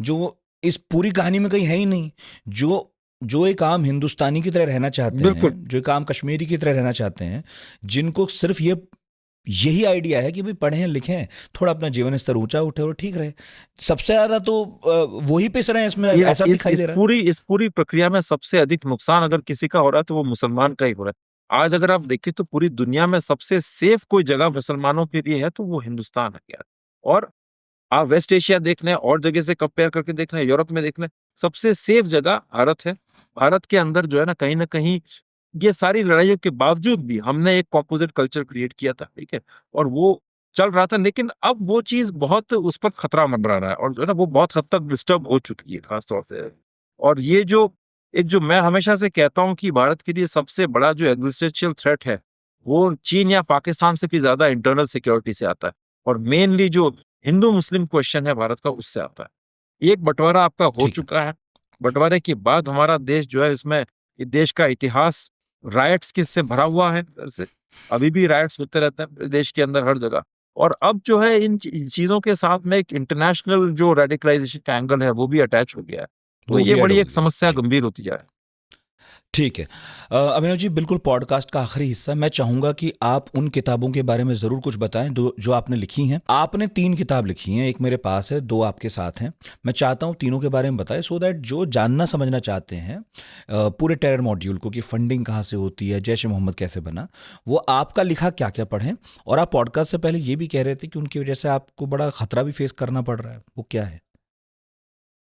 जो इस पूरी कहानी में कहीं है ही नहीं। जो जो एक आम हिंदुस्तानी की तरह रहना चाहते बिल्कुल। हैं, जो एक आम कश्मीरी की तरह रहना चाहते हैं, जिनको सिर्फ यही आइडिया है कि भाई पढ़ें लिखें, थोड़ा अपना जीवन स्तर ऊंचा उठे और ठीक रहे, सबसे ज्यादा तो वही पिस रहे हैं इसमें, ऐसा दिखाई दे रहा है। इस पूरी प्रक्रिया में सबसे अधिक नुकसान अगर किसी का हो रहा है तो वो मुसलमान का ही हो रहा है। आज अगर आप देखें तो पूरी दुनिया में सबसे सेफ कोई जगह मुसलमानों के लिए है तो वो हिंदुस्तान है यार। और आप वेस्ट एशिया देख लें और जगह से कंपेयर करके देख लें, यूरोप में देख लें, सबसे सेफ जगह भारत है। भारत के अंदर जो है ना कहीं ये सारी लड़ाइयों के बावजूद भी हमने एक कॉम्पोजिट कल्चर क्रिएट किया था, ठीक है, और वो चल रहा था। लेकिन अब वो चीज बहुत उस पर खतरा मंडरा रहा है और जो है ना वो बहुत हद तक डिस्टर्ब हो चुकी है खासतौर से। और ये जो मैं हमेशा से कहता हूँ कि भारत के लिए सबसे बड़ा जो एग्जिस्टेंशियल थ्रेट है वो चीन या पाकिस्तान से भी ज्यादा इंटरनल सिक्योरिटी से आता है। और मेनली जो हिंदू मुस्लिम क्वेश्चन है भारत का उससे आता है। एक बंटवारा आपका हो ठीक है। चुका है। बंटवारे के बाद हमारा देश जो है इसमें देश का इतिहास राइट्स किससे भरा हुआ है। फिर से अभी भी राइट्स होते रहते हैं देश के अंदर हर जगह। और अब जो है इन चीजों के साथ में एक इंटरनेशनल जो रेडिकलाइजेशन का एंगल है वो भी अटैच हो गया है। तो वो ये भी ऐड बड़ी हो एक गया। समस्या ठीक। गंभीर होती जा रही है। ठीक है। अभिनव जी, बिल्कुल पॉडकास्ट का आखिरी हिस्सा मैं चाहूंगा कि आप उन किताबों के बारे में जरूर कुछ बताएं जो आपने लिखी हैं। आपने 3 किताब लिखी हैं, एक मेरे पास है, 2 आपके साथ हैं। मैं चाहता हूं तीनों के बारे में बताएं सो दैट जो जानना समझना चाहते हैं पूरे टेरर मॉड्यूल को कि फंडिंग कहाँ से होती है, जैश ए मोहम्मद कैसे बना, वो आपका लिखा क्या क्या पढ़ें। और आप पॉडकास्ट से पहले ये भी कह रहे थे कि उनकी वजह से आपको बड़ा खतरा भी फेस करना पड़ रहा है, वो क्या है?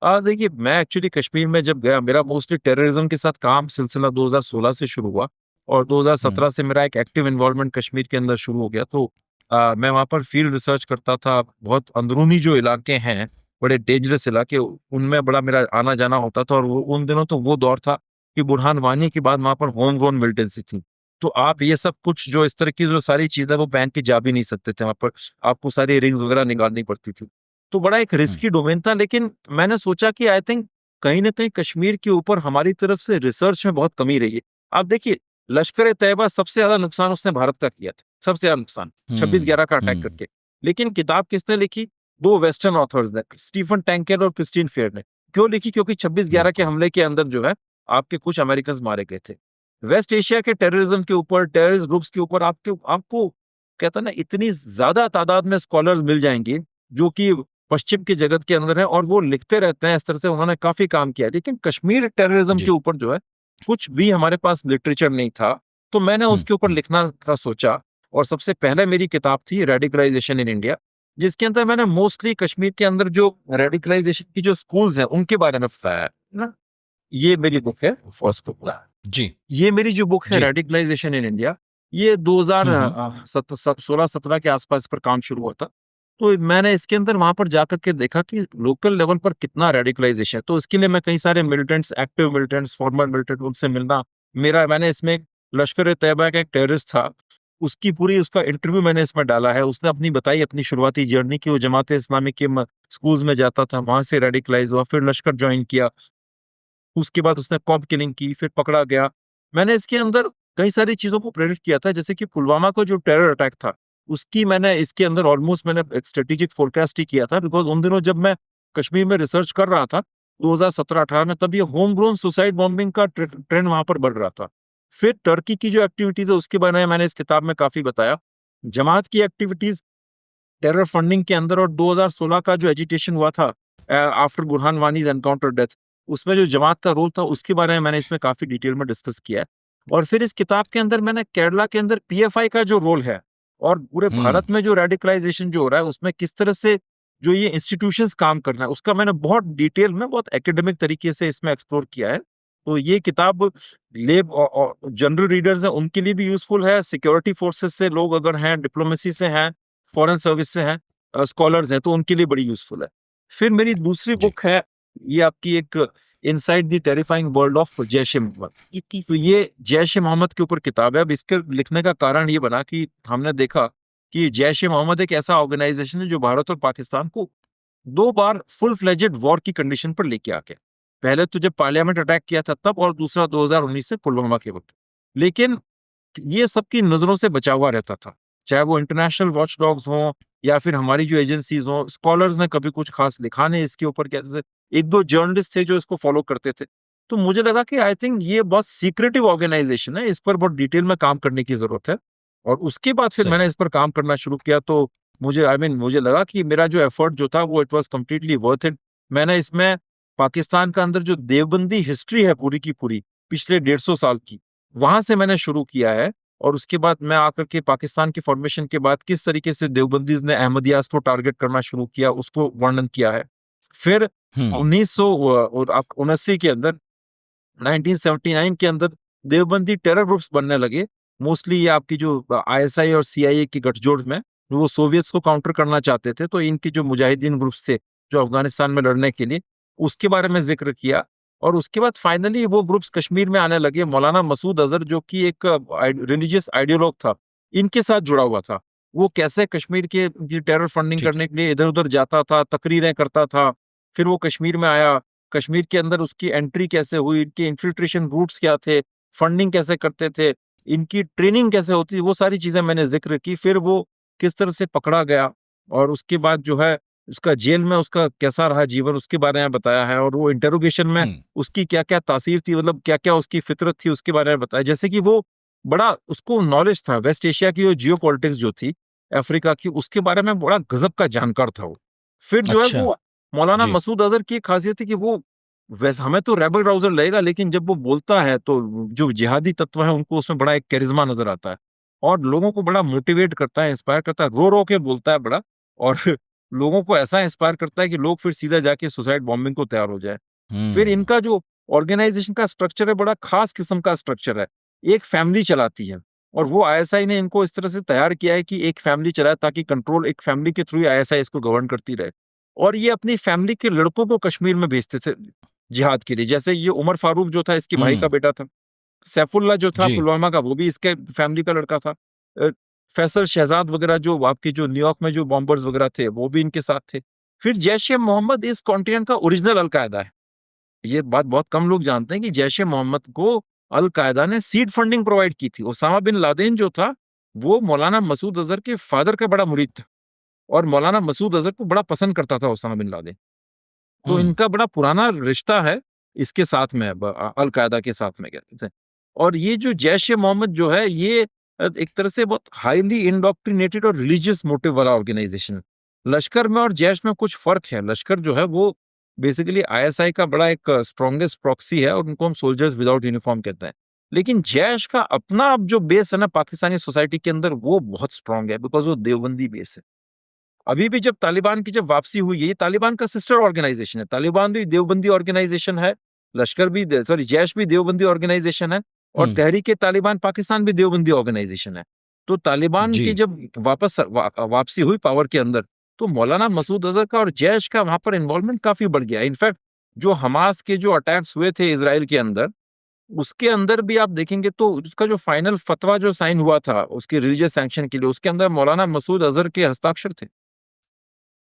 देखिए मैं एक्चुअली कश्मीर में जब गया मेरा मोस्टली टेररिज्म के साथ काम सिलसिला 2016 से शुरू हुआ और 2017 से मेरा एक एक्टिव इन्वॉल्वमेंट कश्मीर के अंदर शुरू हो गया। तो मैं वहाँ पर फील्ड रिसर्च करता था। बहुत अंदरूनी जो इलाके हैं, बड़े डेंजरस इलाके, उनमें बड़ा मेरा आना जाना होता था। और उन दिनों तो वो दौर था कि बुरहान वानी के बाद वहाँ पर होम ग्रोन मिलिटेंसी थी। तो आप ये सब कुछ जो इस तरह की जो सारी चीजें वो पहन के जा भी नहीं सकते थे वहाँ पर। आपको सारी रिंग्स वगैरह निकालनी पड़ती थी। तो बड़ा एक हम्म। रिस्की डोमेन था। लेकिन मैंने सोचा कि आई थिंक कहीं ना कहीं कश्मीर के ऊपर हमारी तरफ से रिसर्च में बहुत कमी रही है। आप देखिए लश्कर ए तैयबा सबसे ज्यादा नुकसान उसने भारत का किया था, सबसे ज्यादा नुकसान 26/11 का अटैक हम्म। करके। लेकिन किताब किसने लिखी? 2 वेस्टर्न ऑथर्स ने, स्टीफन टैंकेर और क्रिस्टीन फेयर ने। क्यों लिखी? क्योंकि 26/11 के बिल्कुल। हमले के अंदर जो है आपके कुछ अमेरिकन मारे गए थे। वेस्ट एशिया के टेररिज्म के ऊपर, टेररिस्ट ग्रुप्स के ऊपर आपको कहता ना इतनी ज्यादा तादाद में स्कॉलर्स मिल जाएंगे जो कि पश्चिम के जगत के अंदर है और वो लिखते रहते हैं। इस तरह से उन्होंने काफी काम किया। लेकिन कश्मीर टेररिज्म के जी। ऊपर जो है कुछ भी हमारे पास लिटरेचर नहीं था। तो मैंने उसके ऊपर लिखना का सोचा और सबसे पहले मेरी किताब थी रेडिकलाइजेशन इन इंडिया, जिसके अंदर मैंने मोस्टली कश्मीर के अंदर जो रेडिकलाइजेशन की जो स्कूल्स हैं उनके बारे में बताया है ना। ये मेरी बुक है फर्स्ट बुक। जी। ये मेरी जो बुक है जी। रेडिकलाइजेशन इन इंडिया, ये हम्म। 2016-17 के आसपास पर काम शुरू हुआ था। तो मैंने इसके अंदर वहां पर जाकर के देखा कि लोकल लेवल पर कितना रेडिकलाइजेशन है। तो इसके लिए मैं कई सारे militants, active militants, farmer militant, उनसे मिलना। मैंने इसमें लश्कर ए तैयबा का एक टेररिस्ट था, उसका इंटरव्यू मैंने इसमें डाला है। उसने अपनी बताई अपनी शुरुआती जर्नी की वो जमात इस्लामी के स्कूल्स में जाता था, वहां से रेडिकलाइज हुआ, फिर लश्कर ज्वाइन किया। उसके बाद उसने कॉप किलिंग की, फिर पकड़ा गया। मैंने इसके अंदर कई सारी चीजों को प्रेरित किया था, जैसे कि पुलवामा को जो टेरर अटैक था उसकी मैंने इसके अंदर ऑलमोस्ट मैंने एक स्ट्रेटेजिक फोरकास्ट ही किया था। बिकॉज उन दिनों जब मैं कश्मीर में रिसर्च कर रहा था 2017-18 में, तब ये होम ग्रोन सुसाइड बॉम्बिंग का ट्रेंड वहां पर बढ़ रहा था। फिर टर्की की जो एक्टिविटीज है उसके बारे में मैंने इस किताब में काफी बताया। जमात की एक्टिविटीज टेरर फंडिंग के अंदर और 2016 का जो एजिटेशन हुआ था आफ्टर बुरहान वानीज एनकाउंटर डेथ, उसमें जो जमात का रोल था उसके बारे में मैंने इसमें काफी डिटेल में डिस्कस किया है। और फिर इस किताब के अंदर मैंने केरला के अंदर पीएफआई का जो रोल है और पूरे हम्म। भारत में जो रेडिकलाइजेशन जो हो रहा है उसमें किस तरह से जो ये इंस्टीट्यूशंस काम कर रहा है उसका मैंने बहुत डिटेल में, बहुत एकेडमिक तरीके से इसमें एक्सप्लोर किया है। तो ये किताब लेब और जनरल रीडर्स हैं उनके लिए भी यूजफुल है, सिक्योरिटी फोर्सेस से लोग अगर हैं, डिप्लोमेसी से हैं, फॉरेन सर्विस से हैं, स्कॉलर्स हैं, तो उनके लिए बड़ी यूजफुल है। फिर मेरी दूसरी जी। बुक है, ये आपकी एक inside the terrifying world of Jaish e Mohammed. तो ये जैश ए मोहम्मद के ऊपर किताब है। अब इसके लिखने का कारण ये बना कि हमने देखा कि जैश ए मोहम्मद एक ऐसा ऑर्गेनाइजेशन है जो भारत और पाकिस्तान को 2 बार फुल फ्लेजेड वॉर की कंडीशन पर लेके आ गया। पहले तो जब पार्लियामेंट अटैक किया था तब, और दूसरा 2019 से पुलवामा के वक्त। लेकिन ये सबकी नजरों से बचा हुआ रहता था, चाहे वो इंटरनेशनल वॉच डॉग्स हों या फिर हमारी जो एजेंसीज हों। स्कॉलर्स ने कभी कुछ खास लिखा नहीं इसके ऊपर, कहते थे, एक दो जर्नलिस्ट थे जो इसको फॉलो करते थे। तो मुझे लगा कि आई थिंक ये बहुत सीक्रेटिव ऑर्गेनाइजेशन है, इस पर बहुत डिटेल में काम करने की जरूरत है। और उसके बाद फिर सही। मैंने इस पर काम करना शुरू किया। तो मुझे लगा कि मेरा जो एफर्ट जो था वो it was completely worth it. मैंने इसमें पाकिस्तान का अंदर जो देवबंदी हिस्ट्री है पूरी की पूरी पिछले 150 साल की, वहां से मैंने शुरू किया है। और उसके बाद मैं आकर के पाकिस्तान के फॉर्मेशन के बाद किस तरीके से देवबंदीज ने अहमदियास को टारगेट करना शुरू किया उसको वर्णन किया है। फिर 1979 के अंदर 1979 के अंदर देवबंदी टेरर ग्रुप्स बनने लगे। मोस्टली ये आपकी जो आईएसआई और सीआईए की गठजोड़ में वो सोवियत्स को काउंटर करना चाहते थे। तो इनके जो मुजाहिदीन ग्रुप्स थे जो अफगानिस्तान में लड़ने के लिए, उसके बारे में जिक्र किया। और उसके बाद फाइनली वो ग्रुप्स कश्मीर में आने लगे। मौलाना मसूद अजहर जो कि एक रिलीजियस आइडियोलॉग था, इनके साथ जुड़ा हुआ था। वो कैसे कश्मीर के टेरर फंडिंग ठीक। करने के लिए इधर उधर जाता था, तकरीरें करता था। फिर वो कश्मीर में आया, कश्मीर के अंदर उसकी एंट्री कैसे हुई, इनके इन्फिल्ट्रेशन रूट्स क्या थे, फंडिंग कैसे करते थे, इनकी ट्रेनिंग कैसे होती, वो सारी चीजें मैंने जिक्र की। फिर वो किस तरह से पकड़ा गया और उसके बाद जो है उसका जेल में उसका कैसा रहा जीवन, उसके बारे में बताया है। और वो इंटेरोगेशन में उसकी क्या क्या तासीर थी, मतलब क्या क्या उसकी फितरत थी, उसके बारे में बताया। जैसे कि वो बड़ा उसको नॉलेज था वेस्ट एशिया की, जियो पॉलिटिक्स जो थी अफ्रीका की, उसके बारे में बड़ा गजब का जानकार था वो। फिर जो है अच्छा। वो मौलाना जी। मसूद अजहर की एक खासियत थी कि वो वैसे हमें तो रेबल राउजर लगेगा, लेकिन जब वो बोलता है तो जो जिहादी तत्व है उनको उसमें बड़ा एक कैरिज्मा नजर आता है और लोगों को बड़ा मोटिवेट करता है, इंस्पायर करता है, रो रो के बोलता है बड़ा। और लोगों को ऐसा इंस्पायर करता है कि लोग फिर सीधा जाके सुसाइड बॉम्बिंग को तैयार हो जाए। फिर इनका जो ऑर्गेनाइजेशन का स्ट्रक्चर है बड़ा खास किस्म का स्ट्रक्चर है। एक फैमिली चलाती है और वो आईएसआई ने इनको इस तरह से तैयार किया है कि एक फैमिली चलाए ताकि कंट्रोल एक फैमिली के थ्रू आईएसआई इसको गवर्न करती रहे। और ये अपनी फैमिली के लड़कों को कश्मीर में भेजते थे जिहाद के लिए। जैसे ये उमर फारूक जो था इसके भाई का बेटा था, सैफुल्ला जो था जी। पुलवामा का वो भी इसके फैमिली का लड़का था, फैसल शहजाद वगैरह जो आपके जो न्यूयॉर्क में जो बॉम्बर्स वगैरह थे वो भी इनके साथ थे। फिर जैश ए मोहम्मद इस कॉन्टिनेंट का ओरिजिनल अलकायदा है। ये बात बहुत कम लोग जानते हैं कि जैश ए मोहम्मद को अल कायदा ने सीड फंडिंग प्रोवाइड की थी। ओसामा बिन लादेन जो था वो मौलाना मसूद अजहर के फादर का बड़ा मुरीद था और मौलाना मसूद अजहर को बड़ा पसंद करता था ओसामा बिन लादेन। तो इनका बड़ा पुराना रिश्ता है इसके साथ में, अल कायदा के साथ में कहते थे। और ये जो जैश ए मोहम्मद जो है ये एक तरह से बहुत हाईली इंडोक्ट्रिनेटेड और रिलीजियस मोटिव वाला ऑर्गेनाइजेशन है। लश्कर में और जैश में कुछ फर्क है। लश्कर जो है वो बेसिकली आईएसआई का बड़ा एक स्ट्रॉन्गेस्ट प्रॉक्सी है और उनको हम सोल्जर्स विदाउट यूनिफॉर्म कहते हैं। लेकिन जैश का अपना अब जो बेस है ना पाकिस्तानी सोसाइटी के अंदर वो बहुत स्ट्रांग है, बिकॉज वो देवबंदी बेस है। अभी भी जब तालिबान की जब वापसी हुई है, ये तालिबान का सिस्टर ऑर्गेनाइजेशन है। तालिबान भी देवबंदी ऑर्गेनाइजेशन है, लश्कर भी सॉरी जैश भी देवबंदी ऑर्गेनाइजेशन है और तहरीक तालिबान पाकिस्तान भी देवबंदी ऑर्गेनाइजेशन है। तो तालिबान की जब वापसी हुई पावर के अंदर, तो मौलाना मसूद अजहर का और जैश का वहां पर इन्वॉल्वमेंट काफी बढ़ गया। इनफैक्ट जो हमास के जो अटैक्स हुए थे इसराइल के अंदर, उसके अंदर भी आप देखेंगे तो उसका जो फाइनल फतवा जो साइन हुआ था उसके रिलीजियस सैंक्शन के लिए, उसके अंदर मौलाना मसूद अजहर के हस्ताक्षर थे।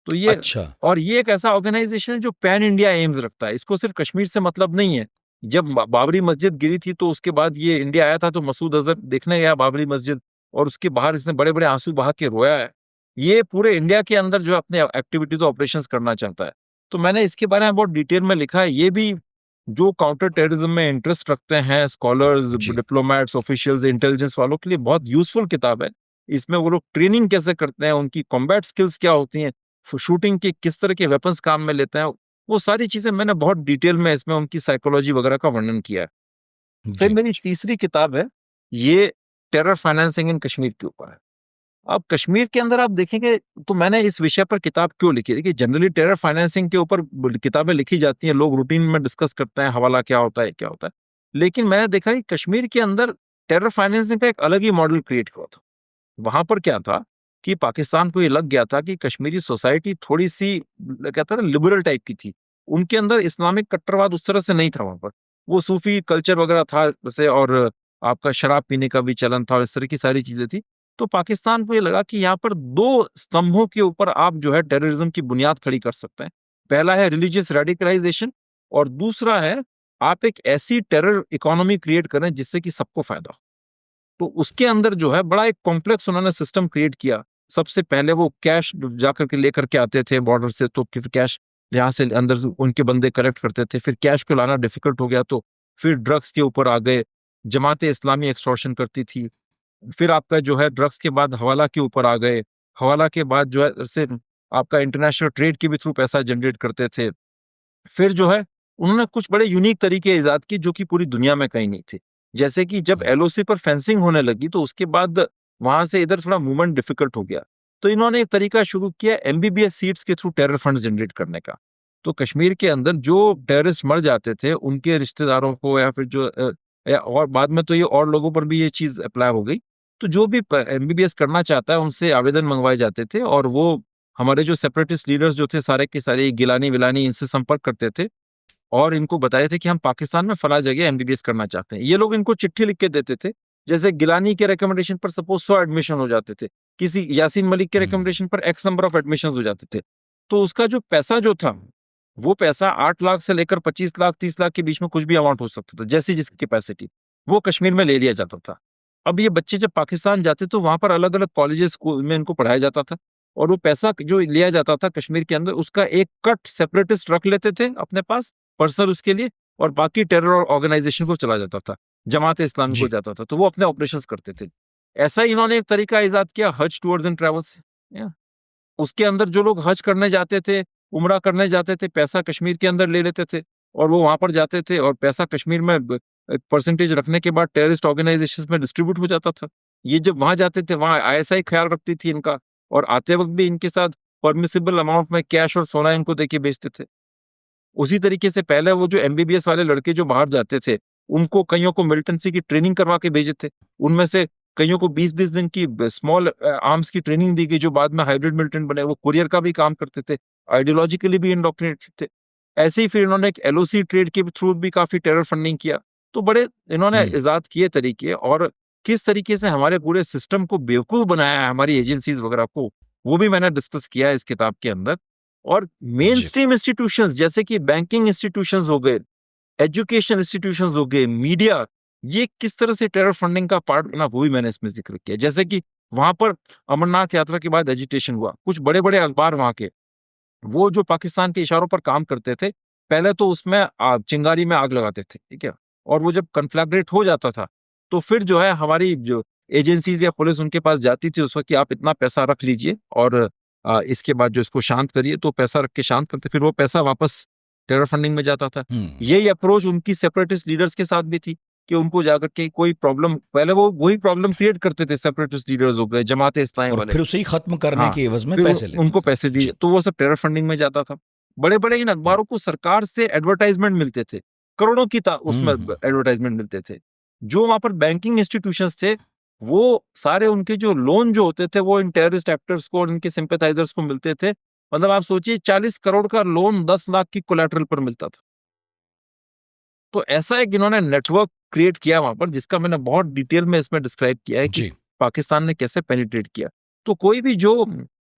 तो ये अच्छा। और ये एक ऐसा ऑर्गेनाइजेशन है जो पैन इंडिया एम्स रखता है। इसको सिर्फ कश्मीर से मतलब नहीं है। जब बाबरी मस्जिद गिरी थी तो उसके बाद ये इंडिया आया था तो मसूद अजहर देखने गया बाबरी मस्जिद और उसके बाहर इसने बड़े बड़े आंसू बहा के रोया है। ये पूरे इंडिया के अंदर जो अपने एक्टिविटीज ऑपरेशंस करना चाहता है। तो मैंने इसके बारे में बहुत डिटेल में लिखा है। ये भी जो काउंटर टेररिज्म में इंटरेस्ट रखते हैं स्कॉलर्स, डिप्लोमेट्स, ऑफिशियल्स, इंटेलिजेंस वालों के लिए बहुत यूजफुल किताब है। इसमें वो लोग ट्रेनिंग कैसे करते हैं, उनकी कॉम्बैट स्किल्स क्या होती हैं, शूटिंग के किस तरह के वेपन्स काम में लेते हैं, वो सारी चीजें मैंने बहुत डिटेल में इसमें उनकी साइकोलॉजी वगैरह का वर्णन किया है। फिर मेरी तीसरी किताब है, ये टेरर फाइनेंसिंग इन कश्मीर के ऊपर है। अब कश्मीर के अंदर आप देखेंगे तो मैंने इस विषय पर किताब क्यों लिखी, देखिए जनरली टेरर फाइनेंसिंग के ऊपर किताबें लिखी जाती हैं, लोग रूटीन में डिस्कस करते हैं हवाला क्या होता है क्या होता है, लेकिन मैंने देखा कि कश्मीर के अंदर टेरर फाइनेंसिंग का एक अलग ही मॉडल क्रिएट हुआ था। वहां पर क्या था कि पाकिस्तान को ये लग गया था कि कश्मीरी सोसाइटी थोड़ी सी कहता है ना लिबरल टाइप की थी, उनके अंदर इस्लामिक कट्टरवाद उस तरह से नहीं था, वहां पर वो सूफी कल्चर वगैरह था जैसे, और आपका शराब पीने का भी चलन था और इस तरह की सारी चीजें थी। तो पाकिस्तान को ये लगा कि यहाँ पर दो स्तंभों के ऊपर आप जो है टेररिज्म की बुनियाद खड़ी कर सकते हैं। पहला है रिलीजियस रेडिकलाइजेशन और दूसरा है आप एक ऐसी टेरर इकोनॉमी क्रिएट करें जिससे कि सबको फायदा हो। तो उसके अंदर जो है बड़ा एक कॉम्प्लेक्स उन्होंने सिस्टम क्रिएट किया। सबसे पहले वो कैश जाकर के लेकर के आते थे बॉर्डर से, तो फिर कैश यहाँ से अंदर से उनके बंदे कलेक्ट करते थे, फिर कैश को लाना डिफिकल्ट हो गया तो फिर ड्रग्स के ऊपर आ गए, जमाते इस्लामी एक्सटॉर्शन करती थी, फिर आपका जो है ड्रग्स के बाद हवाला के ऊपर आ गए, हवाला के बाद जो है से आपका इंटरनेशनल ट्रेड के भी थ्रू पैसा जनरेट करते थे। फिर जो है उन्होंने कुछ बड़े यूनिक तरीके इजाद किए जो कि पूरी दुनिया में कहीं नहीं थे। जैसे कि जब एलओसी पर फेंसिंग होने लगी तो उसके बाद वहां से इधर थोड़ा मूवमेंट डिफिकल्ट हो गया, तो इन्होंने एक तरीका शुरू किया एमबीबीएस सीट्स के थ्रू टेरर फंड जनरेट करने का। तो कश्मीर के अंदर जो टेररिस्ट मर जाते थे उनके रिश्तेदारों को या फिर जो और बाद में तो ये और लोगों पर भी ये चीज अप्लाई हो गई, तो जो भी एमबीबीएस करना चाहता है उनसे आवेदन मंगवाए जाते थे और वो हमारे जो सेपरेटिस्ट लीडर्स जो थे सारे के सारे गिलानी विलानी इनसे संपर्क करते थे और इनको बताए थे कि हम पाकिस्तान में फला जगह एमबीबीएस करना चाहते हैं। ये लोग इनको चिट्ठी लिख के देते थे, जैसे गिलानी के रिकमेंडेशन पर सपोज 100 एडमिशन हो जाते थे, किसी यासीन मलिक के रिकमेंडेशन पर एक्स नंबर ऑफ एडमिशन हो जाते थे, तो उसका जो पैसा जो था वो पैसा 8 लाख से लेकर 25 लाख 30 लाख के बीच में कुछ भी अमाउंट हो सकता था, जैसी जिसकी कैपेसिटी, वो कश्मीर में ले लिया जाता था। अब ये बच्चे जब पाकिस्तान जाते तो वहां पर अलग अलग कॉलेजेस स्कूल में इनको पढ़ाया जाता था और वो पैसा जो लिया जाता था कश्मीर के अंदर उसका एक कट सेपरेटिस्ट रख लेते थे अपने पास पर्सनल उसके लिए, और बाकी टेरर ऑर्गेनाइजेशन को चला जाता था, जमात इस्लामी को जाता था, तो वो अपने ऑपरेशंस करते थे। ऐसा ही इन्होंने एक तरीका इजाद किया हज टूर्स एंड ट्रैवल्स। उसके अंदर जो लोग हज करने जाते थे, उमरा करने जाते थे, पैसा कश्मीर के अंदर ले लेते थे और वो वहां पर जाते थे और पैसा कश्मीर में परसेंटेज रखने के बाद टेररिस्ट ऑर्गेनाइजेशन में डिस्ट्रीब्यूट हो जाता था। ये जब वहां जाते थे वहां आईएसआई ख्याल रखती थी इनका और आते वक्त भी इनके साथ परमिसिबल अमाउंट में कैश और सोना इनको देके बेचते थे। उसी तरीके से पहले वो जो एमबीबीएस वाले लड़के जो बाहर जाते थे उनको कईयों को मिलिटेंसी की ट्रेनिंग करवा के भेजे थे, उनमें से कईयों को 20-20 दिन की स्मॉल आर्म्स की ट्रेनिंग दी गई जो बाद में हाइब्रिड मिलिटेंट बने, वो कुरियर का भी काम करते थे, आइडियोलॉजिकली भी इंडोक्ट्रिनेटेड थे। ऐसे ही फिर इन्होंने एक एलओसी ट्रेड के थ्रू भी काफी टेरर फंडिंग किया। तो बड़े इन्होंने इजाद किए तरीके और किस तरीके से हमारे पूरे सिस्टम को बेवकूफ बनाया है हमारी एजेंसीज वगैरह को, वो भी मैंने डिस्कस किया है इस किताब के अंदर। और मेन स्ट्रीम इंस्टीट्यूशंस जैसे कि बैंकिंग इंस्टीट्यूशंस हो गए, एजुकेशन इंस्टीट्यूशंस हो गए, मीडिया, ये किस तरह से टेरर फंडिंग का पार्ट बना वो भी मैंने इसमें जिक्र किया। जैसे कि वहां पर अमरनाथ यात्रा के बाद एजिटेशन हुआ, कुछ बड़े बड़े अखबार वहां के वो जो पाकिस्तान के इशारों पर काम करते थे, पहले तो उसमें चिंगारी में आग लगाते थे, ठीक है, और वो जब कन्फ्लैग्रेट हो जाता था तो फिर जो है हमारी जो एजेंसीज या पुलिस उनके पास जाती थी उस वक्त कि आप इतना पैसा रख लीजिए और इसके बाद जो इसको शांत करिए, तो पैसा रख के शांत करते, फिर वो पैसा वापस टेरर फंडिंग में जाता था। यही अप्रोच उनकी सेपरेटिस्ट लीडर्स के साथ भी थी कि उनको जाकर के कोई प्रॉब्लम, पहले वो वही प्रॉब्लम क्रिएट करते थे, सेपरेटिस्ट लीडर्स हो गए, जमात इस्लामी वाले, फिर उसे ही खत्म करने के एवज में पैसे लेते उनको पैसे दिए, तो वो सब टेरर फंडिंग में जाता था। बड़े बड़े इन अखबारों को सरकार से एडवर्टाइजमेंट मिलते थे, करोड़ों की उसमें एडवर्टाइजमेंट मिलते थे। जो वहां पर बैंकिंग इंस्टीट्यूशंस थे वो सारे उनके जो लोन जो होते थे वो इन टेररिस्ट एक्टर्स को और इनके सिंपैथाइजर्स को मिलते थे। मतलब आप सोचिए 40 करोड़ का लोन 10 लाख की कोलैटरल पर मिलता था। तो ऐसा एक इन्होंने नेटवर्क क्रिएट किया वहां पर, जिसका मैंने बहुत डिटेल में इसमें डिस्क्राइब किया है कि पाकिस्तान ने कैसे पेनिट्रेट किया। तो कोई भी जो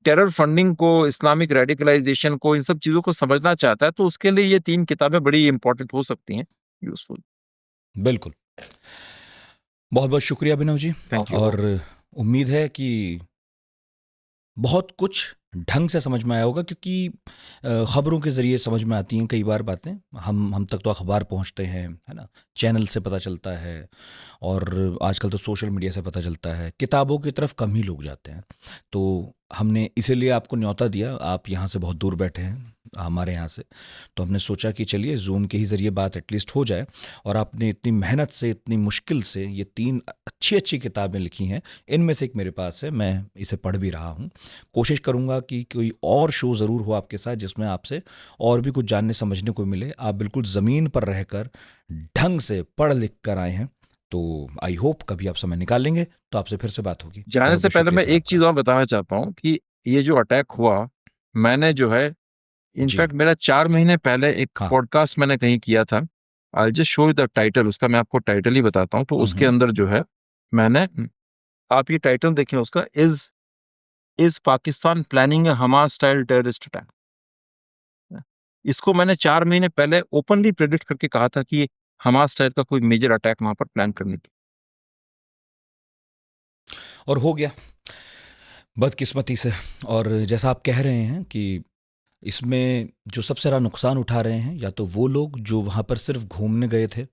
टेरर फंडिंग को, इस्लामिक रेडिकलाइजेशन को, इन सब चीजों को समझना चाहता है तो उसके लिए ये 3 किताबें बड़ी इंपॉर्टेंट हो सकती हैं, यूजफुल। बिल्कुल, बहुत बहुत शुक्रिया अभिनव जी, और उम्मीद है कि बहुत कुछ ढंग से समझ में आया होगा, क्योंकि खबरों के ज़रिए समझ में आती हैं कई बार बातें, हम तक तो अखबार पहुंचते हैं, है ना, चैनल से पता चलता है और आजकल तो सोशल मीडिया से पता चलता है, किताबों की तरफ कम ही लोग जाते हैं। तो हमने इसीलिए आपको न्योता दिया, आप यहाँ से बहुत दूर बैठे हैं हमारे यहाँ से, तो हमने सोचा कि चलिए जूम के ही ज़रिए बात एटलीस्ट हो जाए। और आपने इतनी मेहनत से, इतनी मुश्किल से ये 3 अच्छी अच्छी किताबें लिखी हैं, इनमें से एक मेरे पास है, मैं इसे पढ़ भी रहा हूँ। कोशिश करूँगा कि कोई और शो ज़रूर हो आपके साथ जिसमें आपसे और भी कुछ जानने समझने को मिले। आप बिल्कुल ज़मीन पर रहकर ढंग से पढ़ लिख कर आए हैं, तो आई होप कभी आप समय निकाल लेंगे तो आपसे फिर से बात होगी। जाने बहुत से बहुत पहले मैं शुक्रिया सर एक चीज आपका। और बताना चाहता हूँ कि ये जो अटैक हुआ, मैंने जो है जी इनफैक्ट मेरा 4 महीने पहले एक हाँ। पॉडकास्ट मैंने कहीं किया था। I just show you the title, उसका मैं आपको टाइटल ही बताता हूँ। तो उसके अंदर जो है मैंने, आप ये टाइटल देखें उसका, is Pakistan planning A Hamas style terrorist attack. इसको मैंने 4 महीने पहले ओपनली प्रेडिक्ट करके कहा था कि हमास स्टाइल का कोई मेजर अटैक वहां पर प्लान करने की। और हो गया बदकिस्मती से। और जैसा आप कह रहे हैं कि इसमें जो सबसे ज़्यादा नुकसान उठा रहे हैं या तो वो लोग जो वहाँ पर सिर्फ घूमने गए थे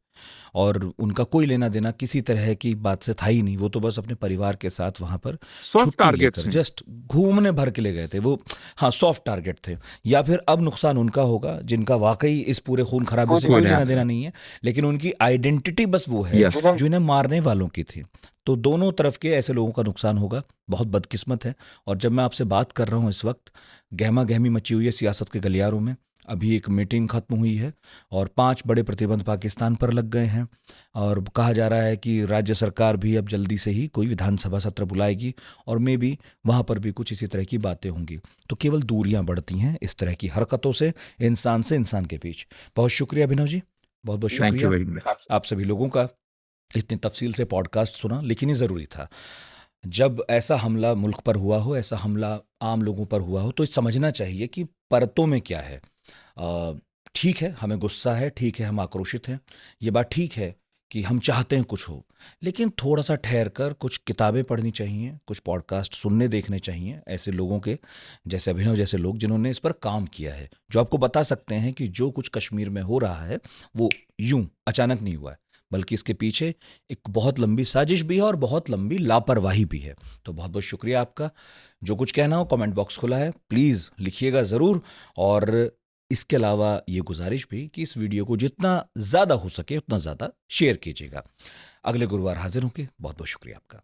और उनका कोई लेना देना किसी तरह की बात से था ही नहीं, वो तो बस अपने परिवार के साथ वहाँ पर सॉफ्ट छुट्टी टारगेट्स लेकर हैं। जस्ट घूमने भर के लिए गए थे वो। हाँ, सॉफ्ट टारगेट थे। या फिर अब नुकसान उनका होगा जिनका वाकई इस पूरे खून खराबे से कोई कोई नहीं लेना आता देना है। नहीं है, लेकिन उनकी आइडेंटिटी बस वो है Yes. जो इन्हें मारने वालों की थी। तो दोनों तरफ के ऐसे लोगों का नुकसान होगा, बहुत बदकिस्मत है। और जब मैं आपसे बात कर रहा हूँ इस वक्त गहमा गहमी मची हुई है सियासत के गलियारों में। अभी एक मीटिंग खत्म हुई है और 5 बड़े प्रतिबंध पाकिस्तान पर लग गए हैं और कहा जा रहा है कि राज्य सरकार भी अब जल्दी से ही कोई विधानसभा सत्र बुलाएगी और मे भी वहाँ पर भी कुछ इसी तरह की बातें होंगी। तो केवल दूरियां बढ़ती हैं इस तरह की हरकतों से इंसान के बीच। बहुत शुक्रिया अभिनव जी, बहुत बहुत थैंक यू शुक्रिया वेरी मच। आप सभी लोगों का। इतनी तफसील से पॉडकास्ट सुना, लेकिन ये ज़रूरी था। जब ऐसा हमला मुल्क पर हुआ हो, ऐसा हमला आम लोगों पर हुआ हो, तो समझना चाहिए कि परतों में क्या है। ठीक है, हमें गुस्सा है, ठीक है, हम आक्रोशित हैं, ये बात ठीक है कि हम चाहते हैं कुछ हो, लेकिन थोड़ा सा ठहर कर कुछ किताबें पढ़नी चाहिए, कुछ पॉडकास्ट सुनने देखने चाहिए ऐसे लोगों के, जैसे अभिनव जैसे लोग जिन्होंने इस पर काम किया है, जो आपको बता सकते हैं कि जो कुछ कश्मीर में हो रहा है वो यूं अचानक नहीं हुआ है, बल्कि इसके पीछे एक बहुत लंबी साजिश भी है और बहुत लंबी लापरवाही भी है। तो बहुत बहुत शुक्रिया आपका। जो कुछ कहना हो कमेंट बॉक्स खुला है, प्लीज़ लिखिएगा ज़रूर। और इसके अलावा ये गुजारिश भी कि इस वीडियो को जितना ज़्यादा हो सके उतना ज़्यादा शेयर कीजिएगा। अगले गुरुवार हाजिर होंगे। बहुत बहुत शुक्रिया आपका।